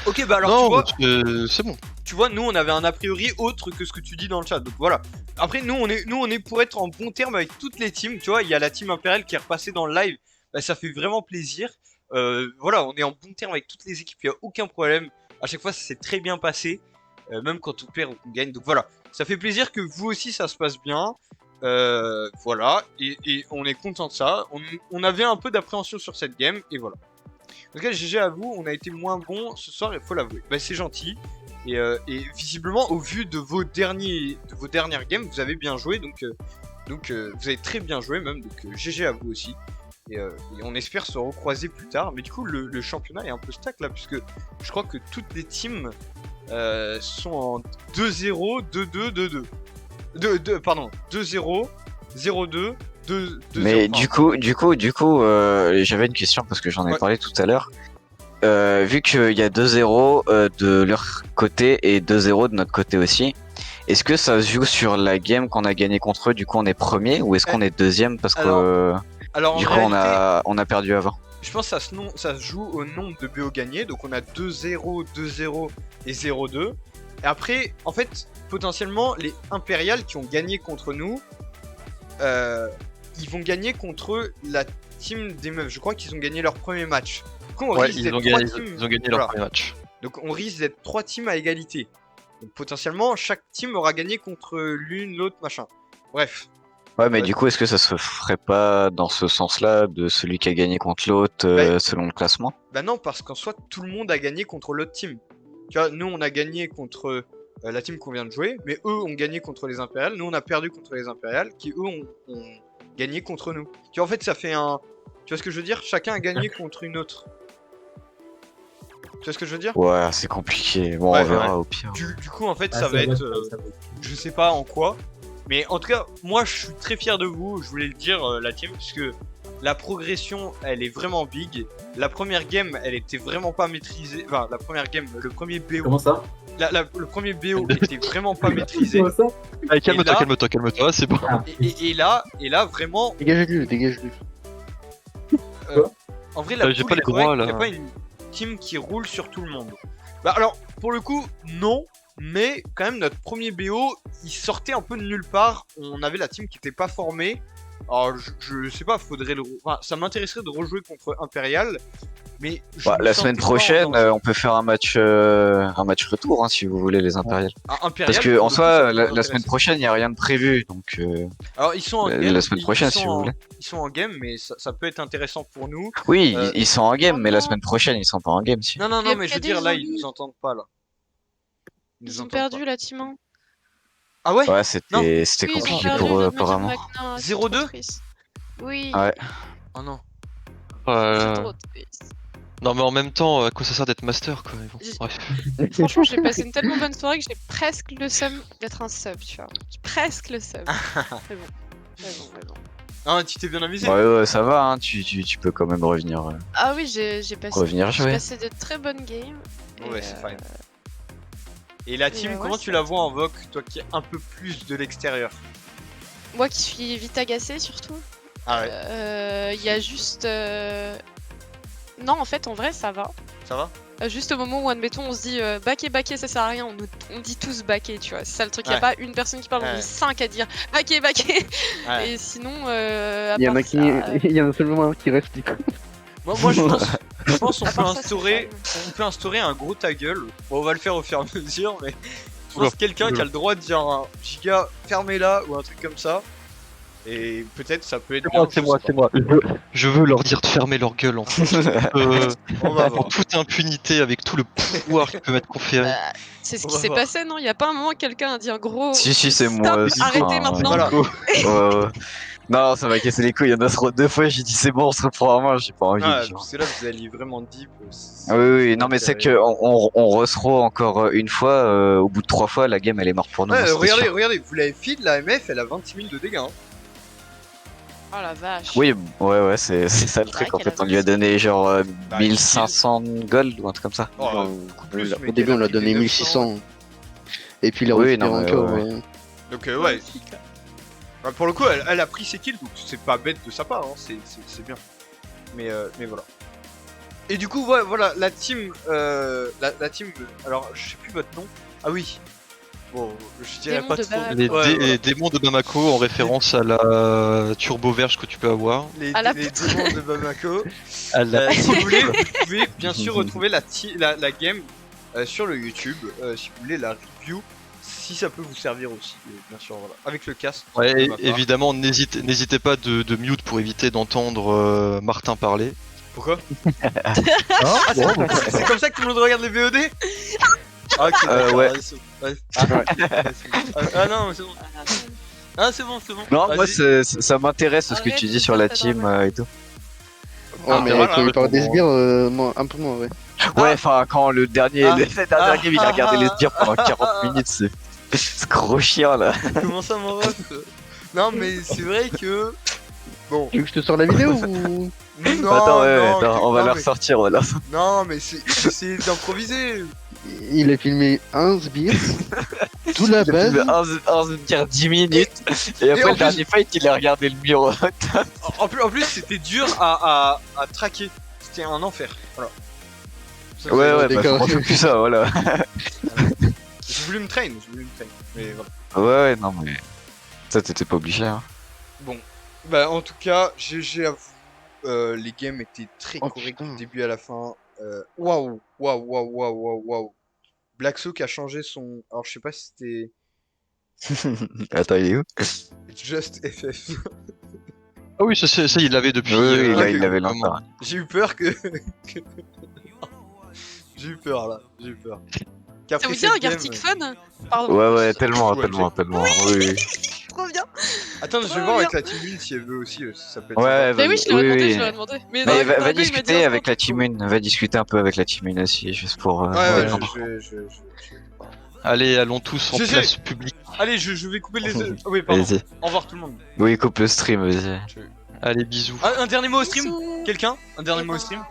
Ok, bah alors Non, tu c'est bon. vois, nous on avait un a priori autre que ce que tu dis dans le chat. Donc voilà. Après, nous on est pour être en bon terme avec toutes les teams. Tu vois, il y a la team Imperial qui est repassée dans le live. Bah, ça fait vraiment plaisir. Voilà, on est en bon terme avec toutes les équipes. Il y a aucun problème. À chaque fois, ça s'est très bien passé. Même quand on perd ou qu'on gagne. Donc voilà. Ça fait plaisir que vous aussi ça se passe bien. Voilà. Et on est content de ça. On avait un peu d'appréhension sur cette game. Et voilà. En tout cas, GG à vous. On a été moins bon ce soir, il faut l'avouer. Bah, c'est gentil. Et visiblement, au vu de vos dernières games, vous avez bien joué. Donc vous avez très bien joué même. Donc GG à vous aussi. Et on espère se recroiser plus tard. Mais du coup, le championnat est un peu stack là. Puisque je crois que toutes les teams sont en 2-0, 2-2, 2-2. Pardon, 2-0, 0-2, 2-0. Mais du coup, j'avais une question parce que j'en ai Ouais. parlé tout à l'heure. Vu qu'il y a 2-0 de leur côté et 2-0 de notre côté aussi, Est-ce que ça se joue sur la game qu'on a gagné contre eux, du coup on est premier, ou est-ce qu'on est deuxième parce que Alors, du en coup réalité, on a perdu avant? je pense que ça se joue au nombre de BO gagnés. Donc on a 2-0, 2-0 et 0-2. Et après, en fait, potentiellement, les Impériales qui ont gagné contre nous, ils vont gagner contre la team des meufs. Je crois qu'ils ont gagné leur premier match. Du coup, on risque ils d'être ont trois gagné, teams. ils ont gagné Voilà. leur premier match. Donc on risque d'être 3 teams à égalité. Donc potentiellement, chaque team aura gagné contre l'une, l'autre, machin. Bref. Ouais, mais Ouais. du coup, est-ce que ça se ferait pas dans ce sens-là, de celui qui a gagné contre l'autre, selon le classement? Bah non, parce qu'en soi, tout le monde a gagné contre l'autre team. Tu vois, nous, on a gagné contre la team qu'on vient de jouer, mais eux ont gagné contre les Impériales. Nous, on a perdu contre les Impériales, qui eux ont gagné contre nous. Tu vois, en fait, ça fait un... Tu vois ce que je veux dire? Chacun a gagné contre une autre. Tu vois ce que je veux dire? Ouais, c'est compliqué. Bon, Ouais, on verra ouais. au pire. Du coup, en fait, Ah, ça va être... ça va. je sais pas en quoi. Mais en tout cas, moi je suis très fier de vous, je voulais le dire, la team, parce que la progression elle est vraiment big. La première game elle était vraiment pas maîtrisée. Enfin, la première game, le premier BO. Comment ça? Le premier BO était vraiment pas maîtrisé. Comment ça? Allez, calme-toi, là- calme-toi, c'est bon. Ah, Et là, vraiment, Dégage-le, dégage-le. en vrai, la J'ai pool pas est les droits, correcte, là. y a pas une team qui roule sur tout le monde. Bah alors, pour le coup, non. Mais quand même, notre premier BO, il sortait un peu de nulle part. On avait la team qui était pas formée. Alors, je sais pas, faudrait le... Enfin, ça m'intéresserait de rejouer contre Impérial. Mais je Bah, me la sentais semaine pas prochaine, en danger. on peut faire un match retour, hein, si vous voulez, les Impériales. Impérial, Parce que pour en le coup, soi, ça peut la semaine m'intéresser. prochaine, il y a rien de prévu, donc Alors, ils sont en la game. semaine ils prochaine, sont si vous en- voulez. Ils sont en game, mais ça peut être intéressant pour nous. Oui, Euh, ils sont en game, mais la non. semaine prochaine, ils sont pas en game, si. Non, Il y a mais je veux des dire, là, ils zombies. nous entendent pas, là. Ils nous Ils ont entendent perdu pas. la team 1. Ah ouais? Ouais, Non. c'était Oui, ils ont compliqué perdu pour eux, notre match de apparemment. Magna, c'est 0-2? trop triste. Oui, Ouais. Oh non. c'est trop triste. Non, mais en même temps, à quoi ça sert d'être master, quoi. Mais bon, J- bref. Franchement, j'ai passé une tellement bonne soirée que j'ai presque le seum d'être un sub, tu vois. J'ai presque le seum. Mais bon. Mais bon. Ah, tu t'es bien amusé? Ouais, ça va, hein, tu peux quand même revenir, Ah oui, j'ai passé, revenir j'ai jouer. passé de très bonnes games. et, Ouais, c'est fine. Et la team, ouais, comment c'est tu la vois en VOC, toi qui es un peu plus de l'extérieur? Moi qui suis vite agacée surtout. Ah ouais, Il y a juste. Non, en fait, en vrai, ça va. ça va? Juste au moment où, admettons, on se dit baquer, ça sert à rien, on dit tous baquer, tu vois. C'est ça le truc, il Ouais. a pas une personne qui parle, on Ouais. est 5 à dire baquer. Ouais. Et sinon, à Il y en part a qui. ça, Il y en a seulement un qui reste du coup. Moi je pense on à peut part ça, instaurer, c'est on peut instaurer un gros ta gueule. Bon, on va le faire au fur et à mesure, mais je Oula. pense quelqu'un qui a le droit de dire un giga fermez-la ou un truc comme ça. Et peut-être ça peut être bien, je sais pas. C'est moi. Je veux leur dire de fermer leur gueule, en fait. On va En voir. toute impunité, avec tout le pouvoir qui peut m'être conféré. c'est ce On qui va s'est voir. passé, non? Il y a pas un moment quelqu'un a dit un gros. Si, c'est Stop, moi. arrêtez enfin, maintenant. Voilà. Ouais. Non, ça m'a cassé les couilles. Il y en a trop deux fois, j'ai dit c'est bon, on se reprend à main, j'ai pas envie. Ouais, genre. parce que là vous alliez vraiment deep. Ah oui, non, mais c'est que on re-throw encore une fois, au bout de 3 fois, la game elle est morte pour nous. Ouais, hein, c'était regardez, sûr. vous l'avez feed, la MF elle a 26 000 de dégâts. Hein. Oh la vache. Oui, ouais, c'est ça le truc. En qu'elle fait, a on lui a donné genre Bah, 1500 gold ou un truc comme ça. Oh, Genre, beaucoup plus, au mais début, on l'a quel donné article 1600. Et puis il a Oui, récupéré non, mais encore. ouais. Donc ouais, Magnifique. bah, pour le coup elle a pris ses kills, donc c'est pas bête de sa part, hein. C'est bien. Mais voilà. Et du coup, ouais, voilà, la team, la team, alors je sais plus votre nom. Ah oui. Bon, je dirais Démon pas de trop. Bamako. Les, Ouais, voilà. les démons de Bamako en référence à la turbo verge que tu peux avoir. À la Les démons de Bamako. À la- Si vous voulez, vous pouvez bien sûr retrouver la game sur le YouTube, si vous voulez la review, si ça peut vous servir aussi, bien sûr, voilà. Avec le casque. Ouais, de ma part. évidemment, n'hésitez pas de mute pour éviter d'entendre Martin parler. Pourquoi Ah, c'est comme ça que tout le monde regarde les VOD. Ah, ok, d'accord, ouais. c'est bon. Ouais. Ah non, c'est bon. Ah, c'est bon. Non, moi Vas-y. ça m'intéresse ce que Arrête tu de dis sur la dire ça team dans et tout. Ouais, mais voilà, quand il parle des bon. sbires, un peu moins, ouais. Ouais, enfin, quand le dernier, Ah. la dernière game, il a regardé les sbires pendant 40 minutes, c'est gros chien là. Comment ça, mon ref Non, mais c'est vrai que. Bon. Tu veux que je te sors la vidéo ou. Non, Attends, non, on va non, la mais- ressortir, on va la ressortir. Non, mais c'est d'improviser. Il a filmé un sbire, Tout la base. Un dire 10 minutes. Et après, le dernier fight, il a regardé le mur. En plus, c'était dur à traquer. C'était un enfer. Voilà. Ça, Ouais, bah, on fait plus ça, voilà. J'ai voulu me train. Mais voilà. Ouais, non, mais. Ça, t'étais pas obligé, hein. Bon. Bah, en tout cas, GG à vous. Les games étaient très corrects du début à la fin. Waouh. Black Sock a changé son. Alors, je sais pas si c'était. Attends, il est où? Just FF. Ah oui, ça il l'avait depuis. Oui, là, il l'avait longtemps. J'ai eu peur que. J'ai eu peur là, j'ai eu peur. Ça vous dit un Gartic Fun? Pardon. Ouais, tellement. Oui. Trop bien. Attends, je vais voir avec la team 1 si elle veut aussi, ça peut être Ouais, mais oui, je l'aurais demandé, Mais va discuter avec la team 1, va discuter un peu avec la team 1 aussi, juste pour... Ouais, Allez, allons tous en place publique. Allez, je vais couper les... oui, pardon. Au revoir tout le monde. Oui, coupe le stream, vas-y. Allez, bisous. Un dernier mot au stream? Quelqu'un? Un dernier mot au stream?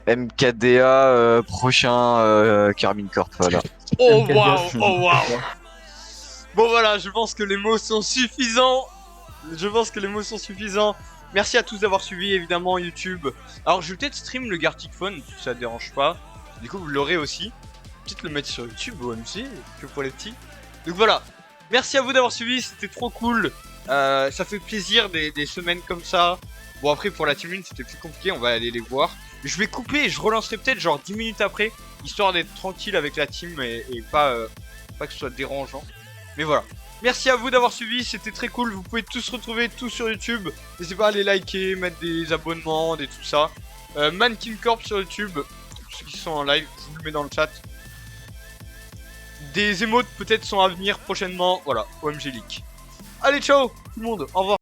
MKDA, prochain Carmine Corp, voilà. Oh waouh. Bon voilà, je pense que les mots sont suffisants. Merci à tous d'avoir suivi évidemment YouTube. Alors je vais peut-être stream le Gartic Phone si ça dérange pas. Du coup vous l'aurez aussi. Peut-être le mettre sur YouTube OMC, que pour les petits. Donc voilà. Merci à vous d'avoir suivi, c'était trop cool. Ça fait plaisir des semaines comme ça. Bon après pour la team 1 c'était plus compliqué, on va aller les voir. Je vais couper et je relancerai peut-être genre 10 minutes après, histoire d'être tranquille avec la team et pas que ce soit dérangeant. Mais voilà. Merci à vous d'avoir suivi, c'était très cool, vous pouvez tous retrouver tout sur YouTube. N'hésitez pas à les liker, mettre des abonnements, tout ça. Mannequin Corp sur YouTube, pour ceux qui sont en live, je vous le mets dans le chat. Des émotes peut-être sont à venir prochainement, voilà, OMG Leak. Allez ciao tout le monde, au revoir.